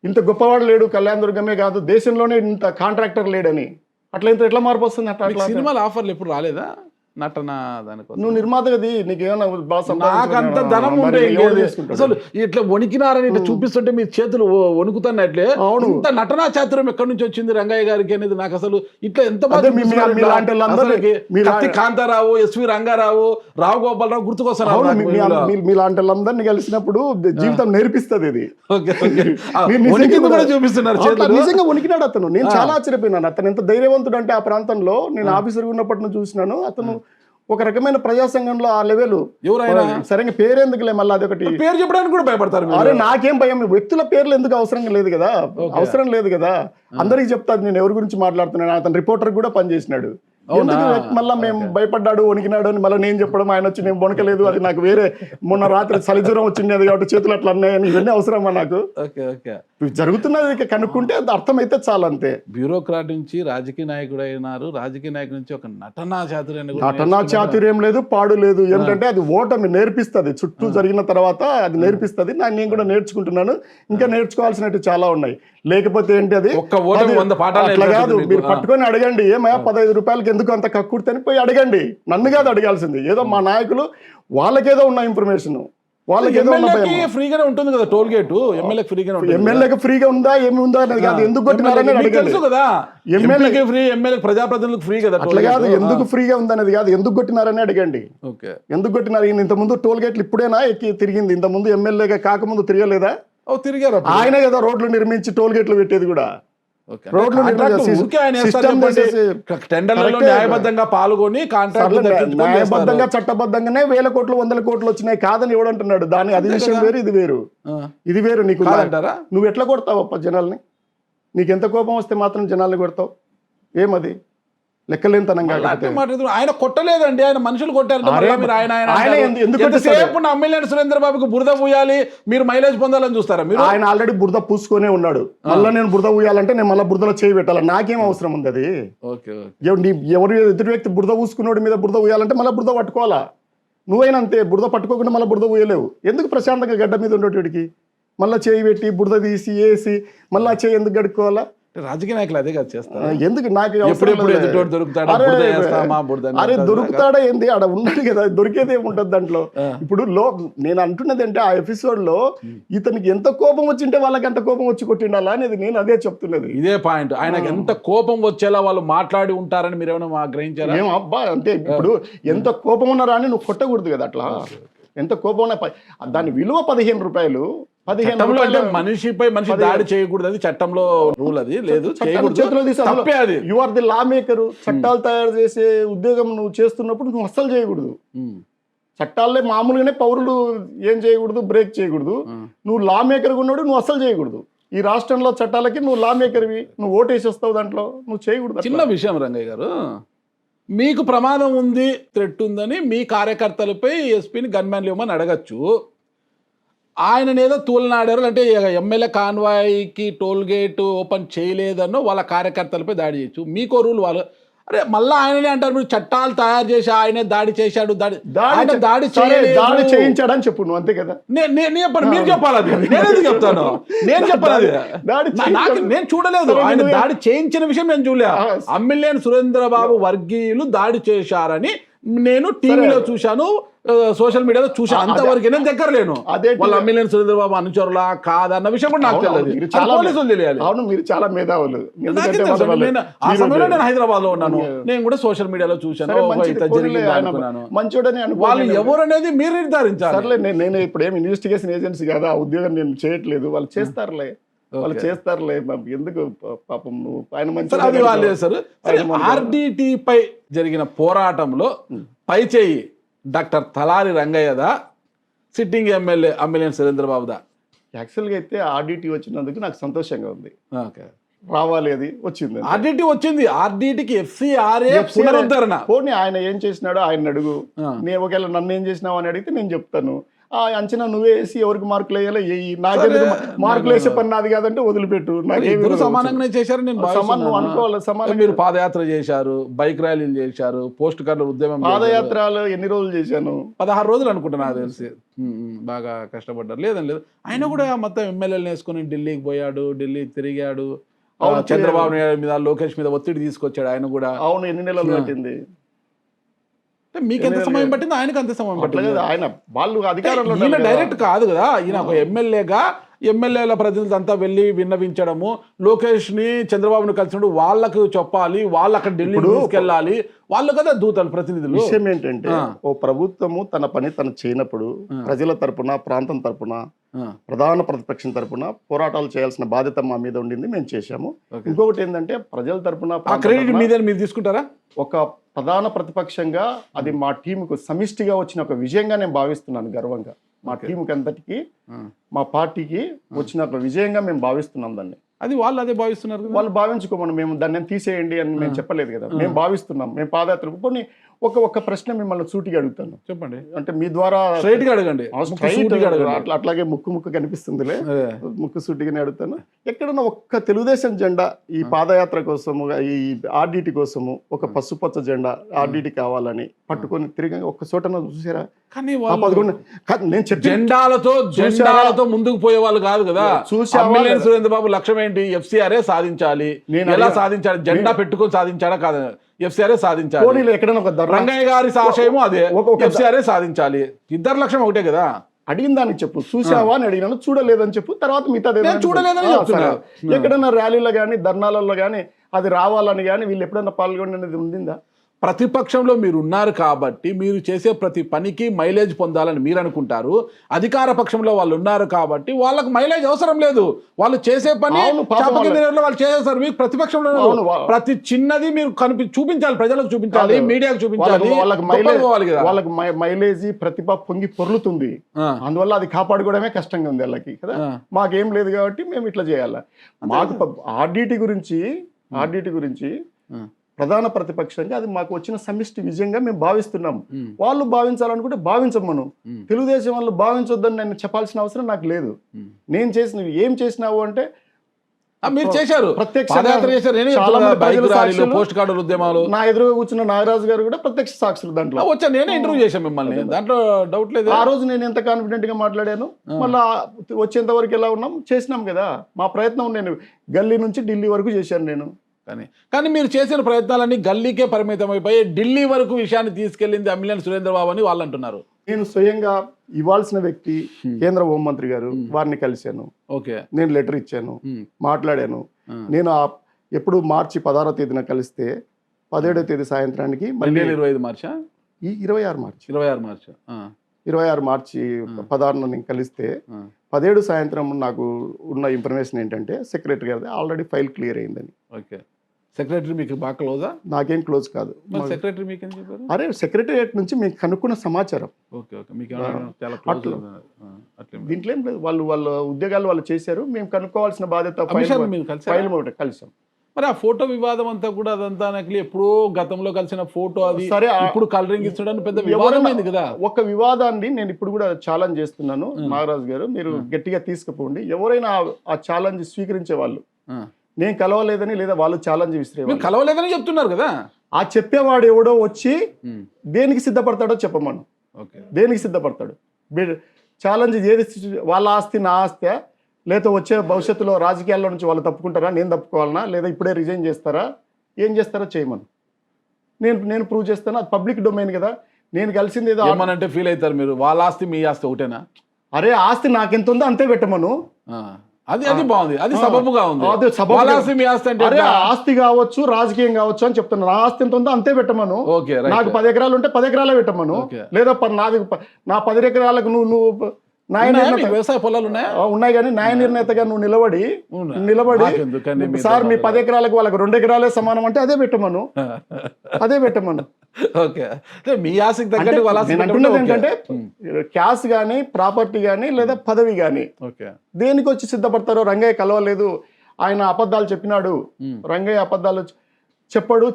ఇంత గొప్పవాడు లేడు, కళ్యాణ దుర్గమే కాదు దేశంలోనే ఇంత కాంట్రాక్టర్ లేడని. అట్లా ఎట్లా మార్పు వస్తుంది? అట్లా సినిమాల ఆఫర్లు ఎప్పుడు రాలేదా నటన దానికోసం? నువ్వు నిర్మాతగది, నీకేమన్నా నాకంత ధనం ఉంటే అసలు ఇట్లా వణికినారని ఇట్లా చూపిస్తుంటే మీ చేతులు వణుకుతున్నట్లే. ఇంత నటనా చాతుర్యం ఎక్కడి నుంచి వచ్చింది రంగయ్య గారికి అనేది నాకు అసలు ఇట్లా ఎంత కత్తి కాంతారావు, ఎస్వి రంగారావు, రావు గోపాలరావు గుర్తుకొస్తారు. మీలాంటి వాళ్ళందరినీ కలిసినప్పుడు జీవితం నేర్పిస్తుంది ఇది. చూపిస్తున్నారు నిజంగా వణికినాడు అతను. నేను చాలా ఆశ్చర్యపోయినాను. అతను ఎంత ధైర్యవంతుడు అంటే, ఆ ప్రాంతంలో నేను ఆఫీసర్ ఉన్నప్పటి నుంచి చూసినాను. అతను ఒక రకమైన ప్రజా సంఘంలో ఆ లెవెల్. ఎవరైనా సరైన పేరెందుకులే, మళ్ళీ అదొకటి పేరు చెప్పడానికి కూడా భయపడతారు. అరే నాకేం భయం, వ్యక్తుల పేర్లు ఎందుకు అవసరం లేదు కదా. అందరికి చెప్తాను నేను ఎవరి గురించి మాట్లాడుతున్నాను. అతను రిపోర్టర్ కూడా పనిచేసినాడు. మళ్ళీ మేము భయపడ్డాడు, వణికినాడు అని మళ్ళీ నేను చెప్పడం, ఆయన వచ్చి నేను వణకలేదు, అది నాకు వేరే మొన్న రాత్రి చలిజ్వరం వచ్చింది అది కాబట్టి చేతులు అట్లా అన్నాయని, ఇవన్నీ అవసరమా నాకు? జరుగుతున్నది కనుక్కుంటే అది అర్థమైతే చాలు, అంతే. బ్యూరోక్రాట్ నుంచి రాజకీయ నాయకుడు అయినారు, రాజకీయ నాయకుడి నుంచి ఒక నటనా చాతుర్యం లేదు, పాడు లేదు. ఏంటంటే అది ఓటమి నేర్పిస్తుంది, చుట్టూ జరిగిన తర్వాత అది నేర్పిస్తుంది. నేను కూడా నేర్చుకుంటున్నాను, ఇంకా నేర్చుకోవాల్సినట్టు చాలా ఉన్నాయి. లేకపోతే ఏంటి, అది అట్లా కాదు. మీరు పట్టుకొని అడగండి, ఏమయ్యా 15 రూపాయలకి ఎందుకు అంత కక్కుర్తని పోయి అడగండి. నన్ను కాదు అడగాల్సింది. ఏదో మా నాయకులు వాళ్ళకేదో ఉన్న ఇన్ఫర్మేషన్, వాళ్ళకేదో ఫ్రీగానే ఉంటుంది కదా టోల్ గేట్. ఎమ్మెల్యేకి ఫ్రీగా ఉందా, ఏమి ఉందా అనేది కాదు, ఎందుకు కొట్టినారని అడగండి. ఎమ్మెల్యేకి ఫ్రీ, ఎమ్మెల్యే ప్రజాప్రతినిధులకు ఫ్రీ కదా. అట్లా కాదు, ఎందుకు ఫ్రీగా ఉందనేది కాదు, ఎందుకు కొట్టినారని అడగండి. ఎందుకు కొట్టినారు? ఇంతకుముందు టోల్ గేట్లు ఇప్పుడేనా ఎక్కి తిరిగింది? ఇంతకుముందు ఎమ్మెల్యేగా కాకముందు తిరగలేదా? తిరిగారు. ఆయన కదా రోడ్లు నిర్మించి టోల్ గేట్లు పెట్టేది కూడా. న్యాయబద్ధంగా పాల్గొని న్యాయబద్ధంగా చట్టబద్ధంగానే 1000 కోట్లు 100 కోట్లు వచ్చినాయి కాదని ఎవడంటున్నాడు? దాని అది విషయం వేరు, ఇది వేరు. నీకు నువ్వు ఎట్లా కొడతావు జనాల్ని? నీకు ఎంత కోపం వస్తే మాత్రం జనాల్ని కొడతావు? ఏమది లెక్కలేనితనంగా? ఆయన కొట్టలేదండి, ఆయన మనుషులు కొట్టారు. సురేంద్ర బాబుకి బురద పూయాలి, మీరు మైలేజ్ పొందాలని చూస్తారా? మీరు ఆయన ఆల్రెడీ బురద పూసుకొనే ఉన్నాడు. మళ్ళీ నేను బురద పూయాలంటే నేను మళ్ళీ బురదలో చేయి పెట్టాలి. నాకేం అవసరం ఉంది అది? ఎవరు ఎదుటి వ్యక్తి బురద పూసుకున్నోడి మీద బురద పూయాలంటే మళ్ళీ బురద పట్టుకోవాలా? నువ్వైనా అంతే, బురద పట్టుకోకుండా మళ్ళీ బురద పూయలేవు. ఎందుకు ప్రశాంతంగా గడ్డ మీద ఉండేటికి మళ్ళీ చేయి పెట్టి బురద తీసి వేసి మళ్ళీ చేయి ఎందుకు గడుక్కోవాలా? రాజకీయ నాయకులు అదే కదా చేస్తారు. ఎందుకు నాకు అరే దొరుకుతాడా ఏంది? ఆడ ఉన్నాడు కదా, దొరికేది ఏముంటది దాంట్లో. ఇప్పుడు నేను అంటున్నది అంటే, ఆ ఎపిసోడ్ లో ఇతనికి ఎంత కోపం వచ్చింటే వాళ్ళకి ఎంత కోపం వచ్చి కొట్టిండాలా అనేది నేను అదే చెప్తున్నది. ఇదే పాయింట్. ఆయనకి ఎంత కోపం వచ్చేలా వాళ్ళు మాట్లాడి ఉంటారని మీరు ఏమైనా గ్రహించారా? ఏం అబ్బా అంటే, ఇప్పుడు ఎంత కోపం ఉన్నారా అని నువ్వు కొట్టకూడదు కదా అట్లా. ఎంత కోపం ఉన్నా దాని విలువ 15 రూపాయలు. 15 రూపాయలు మనిషిపై మనిషి దాడి చేయకూడదు, అది చట్టంలో రూల్. అది లేదు, you are the law maker. చట్టాలు తయారు చేసే ఉద్యోగం నువ్వు చేస్తున్నప్పుడు నువ్వు అస్సలు చేయకూడదు. చట్టాలే మామూలుగానే పౌరులు ఏం చేయకూడదు, బ్రేక్ చేయకూడదు. నువ్వు లా మేకర్ ఉన్నాడు, నువ్వు అస్సలు చేయకూడదు. ఈ రాష్ట్రంలో చట్టాలకి నువ్వు లా మేకర్వి, నువ్వు ఓటేసి వస్తావు, దాంట్లో నువ్వు చేయకూడదు. చిన్న విషయం రంగయ్య గారు, మీకు ప్రమాదం ఉంది, థ్రెట్ ఉందని మీ కార్యకర్తలపై ఎస్పీని గన్మ్యాన్లు ఇవ్వమని అడగచ్చు. ఆయననేదో తూలనాడారు అంటే ఎమ్మెల్యే కాన్వాయ్కి టోల్ గేట్ ఓపెన్ చేయలేదనో వాళ్ళ కార్యకర్తలపై దాడి చేయొచ్చు. మీకో రూల్ వాళ్ళు అరే మళ్ళీ ఆయననే అంటారు మీరు చట్టాలు తయారు చేసి ఆయనే దాడి చేశాడు ఆయన దాడి దాడి చేయించాడని చెప్పు నువ్వు, అంతే కదా. చెప్పండి, మీరు చెప్పాలి అది, నేనేది చెప్తాను, నేను చెప్పాను అది. నేను చూడలేదు ఆయన దాడి చేయించిన విషయం, నేను చూడలే. అమ్మిలేని సురేంద్రబాబు వర్గీయులు దాడి చేశారని నేను టీవీలో చూశాను, సోషల్ మీడియాలో చూశాను, అంతవరకు నేను దగ్గర లేను. వాళ్ళ అమ్మిలేని సురేంద్రబాబు అనుచరులా కాదన్న విషయం కూడా నాకు తెలియదు, పోలీసులు తెలియాలి. అవును, మీరు చాలా మేధావులు. ఆ సమయంలో నేను హైదరాబాద్ లో ఉన్నాను, నేను కూడా సోషల్ మీడియాలో చూశాను, మంచోడని. వాళ్ళు ఎవరు అనేది మీరు నిర్ధారించాలి. సర్లే, నేను ఇప్పుడు ఏమి ఇన్వెస్టిగేషన్ ఏజెన్సీ కదా, ఆ ఉద్యోగం నేను చేయట్లేదు, వాళ్ళు చేస్తారులే, వాళ్ళు చేస్తారులే, ఎందుకు పాపం నువ్వు ఆయన మంచి. అది వాళ్ళు చేస్తారు. ఆర్డిటి పై జరిగిన పోరాటంలో పై చేయి డాక్టర్ తలారి రంగయ్యదా, సిట్టింగ్ ఎమ్మెల్యే అమ్మిలేని సురేంద్రబాబుదా? యాక్చువల్గా అయితే ఆర్డిటి వచ్చినందుకు నాకు సంతోషంగా ఉంది. రావాలి, అది వచ్చింది, ఆర్డిటి వచ్చింది. ఆర్డిటికి ఎఫ్సిఆర్ఏ పునరుద్ధరణ. పోనీ ఆయన ఏం చేసినాడో ఆయన అడుగు, నేను ఒకవేళ నన్ను ఏం చేసినావు అని అడిగితే నేను చెప్తాను. ఆ అంచనా నువ్వే వేసి ఎవరికి మార్కులు వేయాలో వేయి, నాకేందుకు మార్కులు వేసే పని నాది కాదంటే వదిలిపెట్టు. నాకేమి సమానంగానే చేశారు, నేను అనుకోవాలి. సమానం. మీరు పాదయాత్ర చేశారు, బైక్ ర్యాలీలు చేశారు, పోస్ట్ కార్డుల ఉద్యమం. పాదయాత్రలు ఎన్ని రోజులు చేశాను? 16 రోజులు అనుకుంటా నాకు తెలిసి. బాగా కష్టపడ్డారు. లేదని లేదు, ఆయన కూడా మొత్తం ఎమ్మెల్యేలు వేసుకుని ఢిల్లీకి పోయాడు, ఢిల్లీకి తిరిగాడు, చంద్రబాబు నాయుడు మీద లోకేష్ మీద ఒత్తిడి తీసుకొచ్చాడు ఆయన కూడా. అవును, ఎన్ని నెలలు పట్టింది? మీకు ఎంత సమయం పట్టింది, ఆయనకు అంత సమయం పట్టింది. ఆయన వాళ్ళు అధికారంలో ఈయన డైరెక్ట్ కాదు కదా, ఈయన ఒక ఎమ్మెల్యేగా ఎమ్మెల్యేల ప్రతినిధులు అంతా వెళ్ళి విన్నవించడము, లోకేష్ ని చంద్రబాబును కలిసినప్పుడు వాళ్ళకు చెప్పాలి, వాళ్ళు అక్కడ ఢిల్లీ తీసుకెళ్ళాలి, వాళ్ళు కదా దూతలు, ప్రతినిధులు. విషయం ఏంటంటే ఓ ప్రభుత్వము తన పని తను చేయనప్పుడు ప్రజల తరపున, ప్రాంతం తరపున, ప్రధాన ప్రతిపక్షం తరపున పోరాటాలు చేయాల్సిన బాధ్యత మా మీద ఉండింది, మేము చేశాము. ఇంకొకటి ఏంటంటే ప్రజల తరపున క్రెడిట్ మీద మీరు తీసుకుంటారా? ఒక ప్రధాన ప్రతిపక్షంగా అది మా టీంకు సమిష్టిగా వచ్చిన ఒక విజయంగా నేను భావిస్తున్నాను, గర్వంగా. మా టీంకి అంతటికి, మా పార్టీకి వచ్చిన ఒక విజయంగా మేము భావిస్తున్నాం దాన్ని. అది వాళ్ళు అదే భావిస్తున్నారు, వాళ్ళు భావించుకోమని మేము దాన్ని తీసేయండి అని మేము చెప్పలేదు కదా, మేము భావిస్తున్నాం. మేము పాదయాత్రకు కొన్ని ఒక ప్రశ్న మిమ్మల్ని సూటిగా అడుగుతాను, చెప్పండి. అంటే మీ ద్వారా అడగండి, అట్లాగే ముక్కు కనిపిస్తుందిలే, ముక్కు సూటిగానే అడుగుతాను. ఎక్కడన్నా ఒక్క తెలుగుదేశం జెండా ఈ పాదయాత్ర కోసము, ఈ ఆర్డిటి కోసము ఒక పసుపచ్చ జెండా ఆర్డిటి కావాలని పట్టుకొని తిరిగి ఒక్క చోటన చూసారా? కానీ నేను జెండాలతో ముందుకు పోయే వాళ్ళు కాదు కదా. సురేంద్రబాబు లక్ష్యం ఏంటి? ఎఫ్సిఆర్ఏ సాధించాలి. ఎలా సాధించాలి? జెండా పెట్టుకొని సాధించాడా కాదు, ఎఫ్సిఆర్ఏ సాధించాలి. రంగయ్య గారి ఆశయము అదే, ఎఫ్సిఆర్ఏ సాధించాలి. ఇద్దరు లక్ష్యం ఒకటే కదా. అడిగిన దానికి చెప్పు, చూసావా అని అడిగినాను, చూడలేదని చెప్పు, తర్వాత మిగతా చూడలేదని చెప్తున్నా. ఎక్కడన్నా ర్యాలీలో కానీ ధర్నాలలో కానీ అది రావాలని కానీ వీళ్ళు ఎప్పుడన్నా పాల్గొనేది ఉండిందా? ప్రతిపక్షంలో మీరు ఉన్నారు కాబట్టి మీరు చేసే ప్రతి పనికి మైలేజ్ పొందాలని మీరు అనుకుంటారు. అధికార పక్షంలో వాళ్ళు ఉన్నారు కాబట్టి వాళ్ళకి మైలేజ్ అవసరం లేదు, వాళ్ళు చేసే పని వాళ్ళు చేసేస్తారు. మీకు ప్రతిపక్షంలో ప్రతి చిన్నది మీరు చూపించాలి, ప్రజలకు చూపించాలి, మీడియాకు చూపించాలి. వాళ్ళకి మైలేజ్ ప్రతిభ పొంగి పొర్లుతుంది, అందువల్ల అది కాపాడుకోవడమే కష్టంగా ఉంది వాళ్ళకి కదా. మాకేం లేదు కాబట్టి మేము ఇట్లా చేయాలి. మాకు ఆర్డిటి గురించి ప్రధాన ప్రతిపక్షంగా అది మాకు వచ్చిన సమిష్టి విజయంగా మేము భావిస్తున్నాం. వాళ్ళు భావించాలనుకుంటే భావించమను, తెలుగుదేశం వాళ్ళు భావించొద్దని నేను చెప్పాల్సిన అవసరం నాకు లేదు. నేను చేసిన ఏం చేసినావు అంటే మీరు చేశారు, నా ఎదురుగా కూర్చున్న నాగరాజు గారు కూడా ప్రత్యక్ష సాక్షులు. దాంట్లో వచ్చా, నేనే ఇంటర్వ్యూ చేశాను మిమ్మల్ని, దాంట్లో డౌట్ లేదు. ఆ రోజు నేను ఎంత కాన్ఫిడెంట్ గా మాట్లాడాను, మళ్ళీ వచ్చేంత వరకు ఎలా ఉన్నాం చేసినాం కదా. మా ప్రయత్నం నేను గల్లీ నుంచి ఢిల్లీ వరకు చేశాను నేను. కానీ మీరు చేసిన ప్రయత్నాలన్నీ గల్లీకే పరిమితం అయిపోయి ఢిల్లీ వరకు విషయాన్ని తీసుకెళ్లింది అమ్మిలేని సురేంద్రబాబు అని వాళ్ళు అంటున్నారు. నేను స్వయంగా ఇవ్వాల్సిన వ్యక్తి కేంద్ర హోంమంత్రి గారు, వారిని కలిశాను, నేను లెటర్ ఇచ్చాను, మాట్లాడాను. నేను ఎప్పుడు మార్చి 16వ తేదీన కలిస్తే 17వ తేదీ సాయంత్రానికి 25 మార్చా, 26 మార్చి 26 మార్చి 16న నేను కలిస్తే 17 సాయంత్రం నాకు ఉన్న ఇన్ఫర్మేషన్ ఏంటంటే సెక్రటరీ గారిది ఆల్రెడీ ఫైల్ క్లియర్ అయిందని. ఓకే, సెక్రటరీ మీకు బాగా క్లోజా? నాకేం క్లోజ్ కాదు. సెక్రటరీ మీకు ఏం చెప్పారు? అరే సెక్రటరియట్ నుంచి మీకు కనుక్కున్న సమాచారం. దీంట్లో ఏం లేదు, వాళ్ళ ఉద్యోగాలు వాళ్ళు చేశారు, మేము కనుక్కోవాల్సిన బాధ్యత ఫైల్ కలిసాం. మరి ఆ ఫోటో వివాదం అంతా కూడా అదంతా నకిలీ, ఎప్పుడో గతంలో కలిసిన ఫోటో అది సరే, ఇప్పుడు కలరింగ్ ఇచ్చడానికి పెద్ద వివాదం అయింది కదా. ఒక వివాదాన్ని నేను ఇప్పుడు కూడా ఛాలెంజ్ చేస్తున్నాను నాగరాజు గారు, మీరు గట్టిగా తీసుకుపోండి. ఎవరైనా ఆ ఛాలెంజ్ స్వీకరించే వాళ్ళు, నేను కలవలేదని లేదా వాళ్ళు ఛాలెంజ్ విసిరేవాళ్ళు, కలవలేదని చెప్తున్నారు కదా, ఆ చెప్పేవాడు ఎవడో వచ్చి దేనికి సిద్ధపడతాడో చెప్పమను. దేనికి సిద్ధపడతాడు? ఛాలెంజ్ ఏది, వాళ్ళ ఆస్తి నా ఆస్తి, లేదా వచ్చే భవిష్యత్తులో రాజకీయాల్లో నుంచి వాళ్ళు తప్పుకుంటారా, నేను తప్పుకోవాలనా, లేదా ఇప్పుడే రిజైన్ చేస్తారా, ఏం చేస్తారో చేయమను. నేను ప్రూవ్ చేస్తాను, అది పబ్లిక్ డొమైన్ కదా. నేను కలిసింది ఏదో అంటే ఫీల్ అవుతారు మీరు, వాళ్ళ ఆస్తి మీ ఆస్తి ఒకటేనా? అరే ఆస్తి నాకెంత ఉందో అంతే పెట్టమను. అది బాగుంది, అది సబబుగా ఉంది. అరే ఆస్తి కావచ్చు, రాజకీయం కావచ్చు అని చెప్తున్నాను. నా ఆస్తి ఎంత ఉందో అంతే పెట్టమను. నాకు 10 ఎకరాలు ఉంటే 10 ఎకరాలే పెట్టమను. లేదా నా 10 ఎకరాలకు నువ్వు వ్యవసాయ పొలాలు ఉన్నాయి కానీ న్యాయ నిర్ణేతగా నువ్వు నిలబడి సార్ మీ 10 ఎకరాలకు వాళ్ళకి 2 ఎకరాలే సమానం అంటే అదే పెట్టమను. మీ ఆస్తికి తగ్గట్టు ఏంటంటే క్యాష్ గానీ, ప్రాపర్టీ గానీ, లేదా పదవి గానీ దేనికి వచ్చి సిద్ధపడతారో. రంగయ్య కలవలేదు, ఆయన అబద్ధాలు చెప్పినాడు, రంగయ్య అబద్ధాలు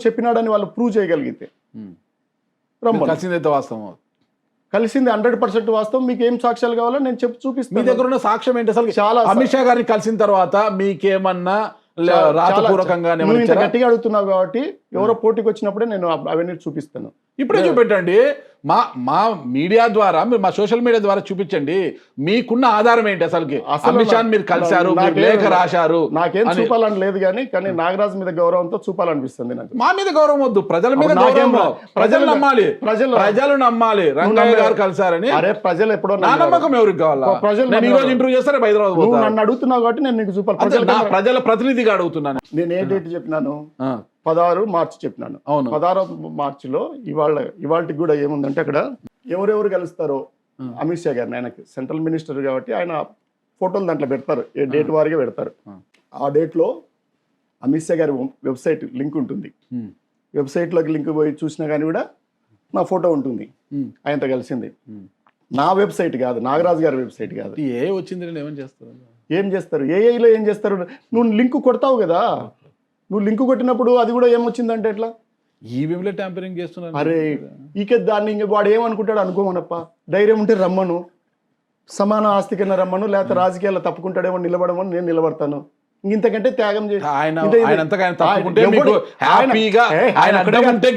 చెప్పినాడని వాళ్ళు ప్రూవ్ చేయగలిగితే కలిసిందైతే వాస్తవం, కలిసింది 100% వాస్తవం. మీకు ఏం సాక్ష్యాలు కావాలో నేను చూపిస్తాను. మీ దగ్గర ఉన్న సాక్ష్యం ఏంటి అసలు? చాలా అమిత్ షా గారిని కలిసిన తర్వాత మీకేమన్నా రాతపూర్వకంగా గట్టిగా అడుగుతున్నావు కాబట్టి ఎవరో పోటీకి వచ్చినప్పుడే నేను అవన్నీ చూపిస్తాను. ఇప్పుడే చూపెట్టండి, మా మీడియా ద్వారా, మా సోషల్ మీడియా ద్వారా చూపించండి. మీకున్న ఆధారం ఏంటి అసలుకి? అమిత్ షా మీరు కలిశారు, లేఖ రాశారు, నాకేం చూపాలని లేదు కానీ నాగరాజు మీద గౌరవంతో చూపాలనిపిస్తుంది నాకు. మా మీద గౌరవం వద్దు, ప్రజల మీద గౌరవం. ప్రజలు నమ్మాలి రంగయ్య గారు కలిశారని. అరే ప్రజలు ఎప్పుడో నా నమ్మకం ఎవరికి కావాలా? ప్రజలు ఈ రోజు ఇంటర్వ్యూ చేస్తారే హైదరాబాద్, నన్ను అడుగుతున్నావు కాబట్టి నేను నీకు చూపాలి. ప్రజల ప్రతినిధిగా అడుగుతున్నాను. నేను ఏ డేట్ చెప్పినాను? 16 మార్చి చెప్పినాను. 16 మార్చిలో ఇవాళకి కూడా ఏముందంటే అక్కడ ఎవరెవరు కలుస్తారో అమిత్ షా గారిని, ఆయనకి సెంట్రల్ మినిస్టర్ కాబట్టి ఆయన ఫోటోలు దాంట్లో పెడతారు, ఏ డేట్ వారిగా పెడతారు. ఆ డేట్లో అమిత్ షా గారి వెబ్సైట్ లింక్ ఉంటుంది. వెబ్సైట్లోకి లింక్ పోయి చూసినా కానీ కూడా నా ఫోటో ఉంటుంది ఆయనతో కలిసింది. నా వెబ్సైట్ కాదు, నాగరాజు గారి వెబ్సైట్ కాదు. ఏం చేస్తారు? ఏఐలో ఏం చేస్తారు? నువ్వు లింక్ కొడతావు కదా, నువ్వు లింక్ కొట్టినప్పుడు అది కూడా ఏమొచ్చిందంటే ఎట్లా ఈవీఎంలో ట్యాంపరింగ్ చేస్తున్నారు. అరే ఇక దాన్ని ఇంక వాడు ఏమనుకుంటాడు అనుకోమనప్ప. ధైర్యం ఉంటే రమ్మను, సమాన ఆస్తి కింద రమ్మను, లేకపోతే రాజకీయాల్లో తప్పుకుంటాడేమో నిలబడమని నేను నిలబడతాను. ఇంతకంటే త్యాగం చేసి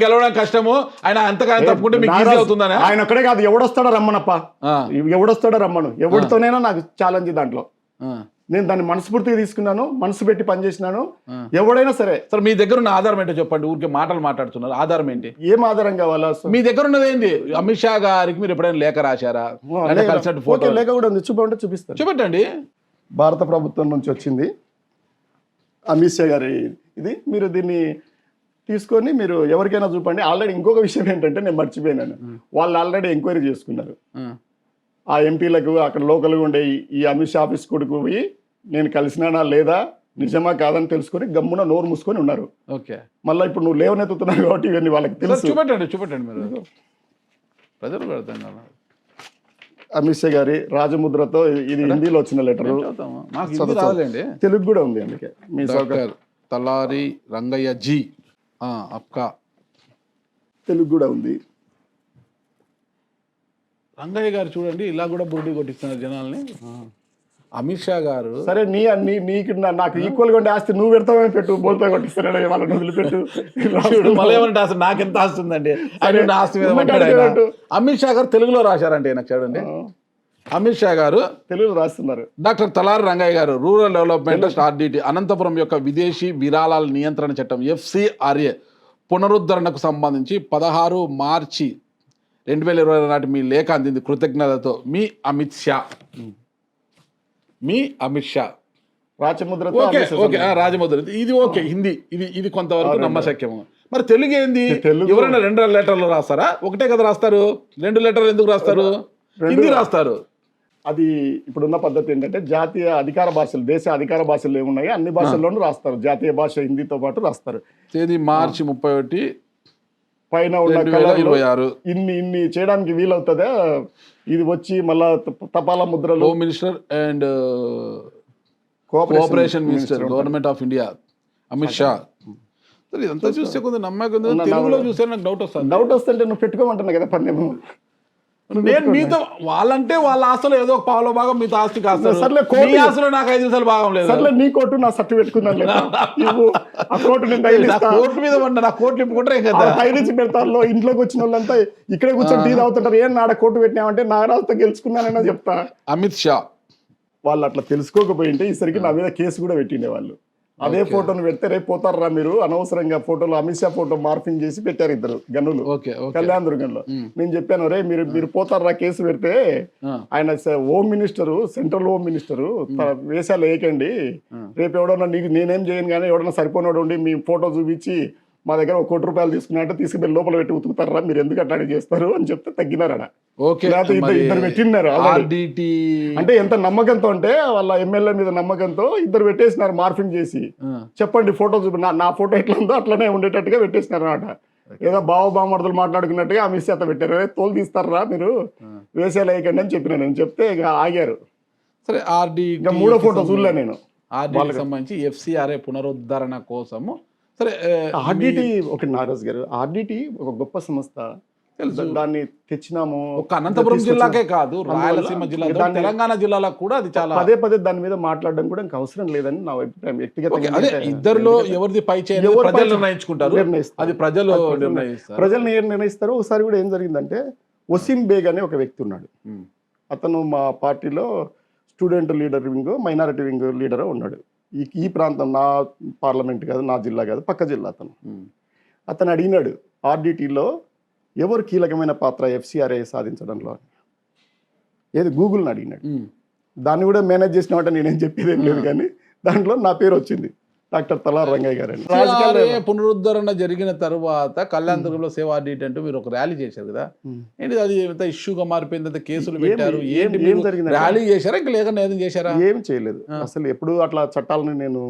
గెలవడం కష్టము, ఆయన ఒక్కడే కాదు, ఎవడొస్తాడో రమ్మనప్ప, ఎవడొస్తాడో రమ్మను. ఎవరితోనైనా నాకు ఛాలెంజ్. దాంట్లో నేను దాన్ని మనస్ఫూర్తిగా తీసుకున్నాను, మనసు పెట్టి పనిచేసినాను. ఎవడైనా సరే. సార్ మీ దగ్గర ఉన్న ఆధారం ఏంటో చెప్పండి. ఊరికే మాటలు మాట్లాడుతున్నారు, ఆధారం ఏంటి? ఏం ఆధారం కావాలా? మీ దగ్గర ఉన్నది ఏంటి? అమిత్ షా గారికి మీరు ఎప్పుడైనా లేఖ రాశారా? ఫోటో లేఖ కూడా ఉంది, చూపండి, చూపిస్తాను. చూపెట్టండి. భారత ప్రభుత్వం నుంచి వచ్చింది అమిత్ షా గారి ఇది. మీరు దీన్ని తీసుకొని మీరు ఎవరికైనా చూపండి. ఆల్రెడీ ఇంకొక విషయం ఏంటంటే నేను మర్చిపోయినాను, వాళ్ళు ఆల్రెడీ ఎంక్వైరీ చేసుకున్నారు. ఆ ఎంపీలకు అక్కడ లోకల్గా ఉండే ఈ అమిత్ షా ఆఫీస్ కొడుకు పోయి నేను కలిసినానా లేదా, నిజమా కాదని తెలుసుకొని గమ్మున నోరు మూసుకొని ఉన్నారు. మళ్ళీ ఇప్పుడు నువ్వు లేవనెత్తుతున్నావు కాబట్టి ఇవన్నీ వాళ్ళకి తెలుసు. చూపెట్టండి మీరు, ప్రజలు పెడతాం కదా. అమిత్ షా గారి రాజముద్రతో ఇది హిందీలో వచ్చిన లెటర్, తెలుగు కూడా ఉంది. అందుకే మీ తలారి రంగయ్య జీ అప్కా తెలుగు కూడా ఉంది. రంగయ్య గారు చూడండి, ఇలా కూడా బుడ్డి కొట్టిస్తున్నారు జనాల్ని. అమిత్ షా గారు సరే నీకు నాకు ఈక్వల్ గా ఉండే ఆస్తి నువ్వు పెడతావని పెట్టు, బోల్తో కొట్టిస్తాడు వాళ్ళని వదిలిపెట్టు. మళ్ళీ ఏమంటే అసలు నాకెంత ఆస్తి ఉందండి, ఆస్తి మీద. అమిత్ షా గారు తెలుగులో రాశారంటే నాకు చూడండి. అమిత్ షా గారు తెలుగులో రాస్తున్నారు. డాక్టర్ తలారి రంగయ్య గారు, రూరల్ డెవలప్మెంట్ ఆర్డిటి, అనంతపురం యొక్క విదేశీ విరాళాల నియంత్రణ చట్టం FCRA పునరుద్ధరణకు సంబంధించి 16 మార్చి 2020 నాటి మీ లేఖ అందింది. కృతజ్ఞతతో మీ అమిత్ షా. రాజముద్రతో రాజముద్ర. ఇది ఓకే, హిందీ ఇది కొంతవరకు నమ్మశక్యము. మరి తెలుగు ఏంది? ఎవరైనా 2 లెటర్లు రాస్తారా? ఒకటే కదా రాస్తారు. 2 లెటర్లు ఎందుకు రాస్తారు? హిందీ రాస్తారు. అది ఇప్పుడున్న పద్ధతి ఏంటంటే జాతీయ అధికార భాషలు, దేశ అధికార భాషలు ఏమున్నాయో అన్ని భాషల్లోనూ రాస్తారు. జాతీయ భాష హిందీతో పాటు రాస్తారు. తేదీ మార్చి 31 పైన ఉన్న 2026 ఇన్ని చేయడానికి వీలవుతుందా? ఇది వచ్చి మళ్ళా తపాలా ముద్రలు. Home minister and cooperation minister, government of India Amit Shah. సరే ఇదంతా చూస్తే కొంచెం నమ్మకం ఉంది. తెలుగులో చూస్తే నాకు డౌట్ వస్తుంది. డౌట్ వస్తుంటే నువ్వు పెట్టుకోమంటున్నా కదా పందెము. నేను మీతో వాళ్ళంటే వాళ్ళ ఆస్తులు ఏదో ఒక పావులో భాగం మీతో ఆస్తి కాస్తారు. సర్లే, మీ ఆస్తులో నాకు 5 నిమిషాలు భాగం లేదు. సర్లే నీ కోటు నా సర్టి పెట్టుకున్నాను లేదా నువ్వు ఆ కోటు నేను నా తగిలిస్తా. కోర్టు మీద పడ్డా, నా కోర్టు నింపుకుంటారే కదా. పైనుంచి పెడతారు. ఇంట్లోకి వచ్చిన వాళ్ళంతా ఇక్కడే కూర్చొని టీ తాగుతుంటారు. ఏం నాడ కోటు పెట్టినామంటే నాగరాజుతో గెలుచుకున్నానైనా చెప్తా. అమిత్ షా వాళ్ళు అట్లా తెలుసుకోకపోయింటే ఈసరికి నా మీద కేసు కూడా పెట్టిండే వాళ్ళు. అదే ఫోటోను పెడితే రేపు పోతారా మీరు, అనవసరంగా ఫోటోలు అమిత్ షా ఫోటో మార్ఫింగ్ చేసి పెట్టారు ఇద్దరు గనులు కళ్యాణ్ దుర్గంలో. నేను చెప్పాను రే మీరు పోతారా కేసు పెడితే, ఆయన home minister, central home minister వేషాలు వేయకండి, రేపు ఎవడన్నా నీకు నేనేం చేయను కానీ ఎవడన్నా సరిపోయినోడు ఉండి మీ ఫోటో చూపించి మా దగ్గర ₹1 కోటి తీసుకున్నట్టు తీసుకుని లోపల పెట్టి ఉతుకుతారా, మీరు ఎందుకు అట్లాంటి చేస్తారు అని చెప్తే తగ్గినారడ. ఇద్దరు పెట్టినారు అంటే ఎంత నమ్మకంతో అంటే వాళ్ళ ఎమ్మెల్యే మీద నమ్మకంతో ఇద్దరు పెట్టేసినారు మార్ఫింగ్ చేసి. చెప్పండి ఫోటో చూపి, నా ఫోటో ఎట్లా ఉందో అట్లనే ఉండేటట్టుగా పెట్టేసినారు అన్నమాట. ఏదో బావమరుదులు మాట్లాడుకున్నట్టుగా ఆ మిస్ చేత పెట్టారు. తోలు తీస్తారా మీరు, వేసేలా వేయకండి అని చెప్పిన. నేను చెప్తే ఇక ఆగారు. సరే ఇంకా మూడో ఫోటో చూడలే నేను. వాళ్ళకి సంబంధించి FCRA పునరుద్ధరణ కోసము. సరే ఆర్డిటి ఒక నాగరాజ్ గారు, ఆర్డిటి ఒక గొప్ప సంస్థ. దాన్ని తెచ్చినాము ఒక అనంతపురం జిల్లాకే కాదు, రాయలసీమ జిల్లా, తెలంగాణ జిల్లాలకు కూడా అది చాలా పదే దాని మీద మాట్లాడడం కూడా ఇంకా అవసరం లేదని నా అభిప్రాయం వ్యక్తిగతంగా. అదే ఇద్దరిలో ఎవరిది పై చేయాలి ప్రజలు నిర్ణయించుకుంటారు. అది ప్రజలు నిర్ణయిస్తారు. ఒకసారి కూడా ఏం జరిగిందంటే, వసీం బేగ్ అనే ఒక వ్యక్తి ఉన్నాడు. అతను మా పార్టీలో student leader wing, minority wing leader ఉన్నాడు. ఈ ప్రాంతం నా పార్లమెంట్ కాదు, నా జిల్లా కాదు, పక్క జిల్లా. అతను అడిగినాడు ఆర్డిటీలో ఎవరు కీలకమైన పాత్ర FCRA సాధించడంలో. ఏది గూగుల్ని అడిగినాడు. దాన్ని కూడా మేనేజ్ చేసినామంటే నేనేం చెప్పేది ఏం లేదు, కానీ దాంట్లో నా పేరు వచ్చింది, డాక్టర్ తలారి రంగయ్య గారు అని. రాజకీయ పునరుద్ధరణ జరిగిన తర్వాత కళ్యాణ్ దుర్గంలో సేవా ఆడిట్ అంటూ మీరు ఒక ర్యాలీ చేశారు కదా, ఏంటి అది ఎంత ఇష్యూగా మారిపోయింది, అంత కేసులు పెట్టారు, ఏంటి ర్యాలీ చేశారా ఇంకా లేకుండా ఏదైనా చేశారా? ఏం చేయలేదు అసలు. ఎప్పుడు అట్లా చట్టాలను నేను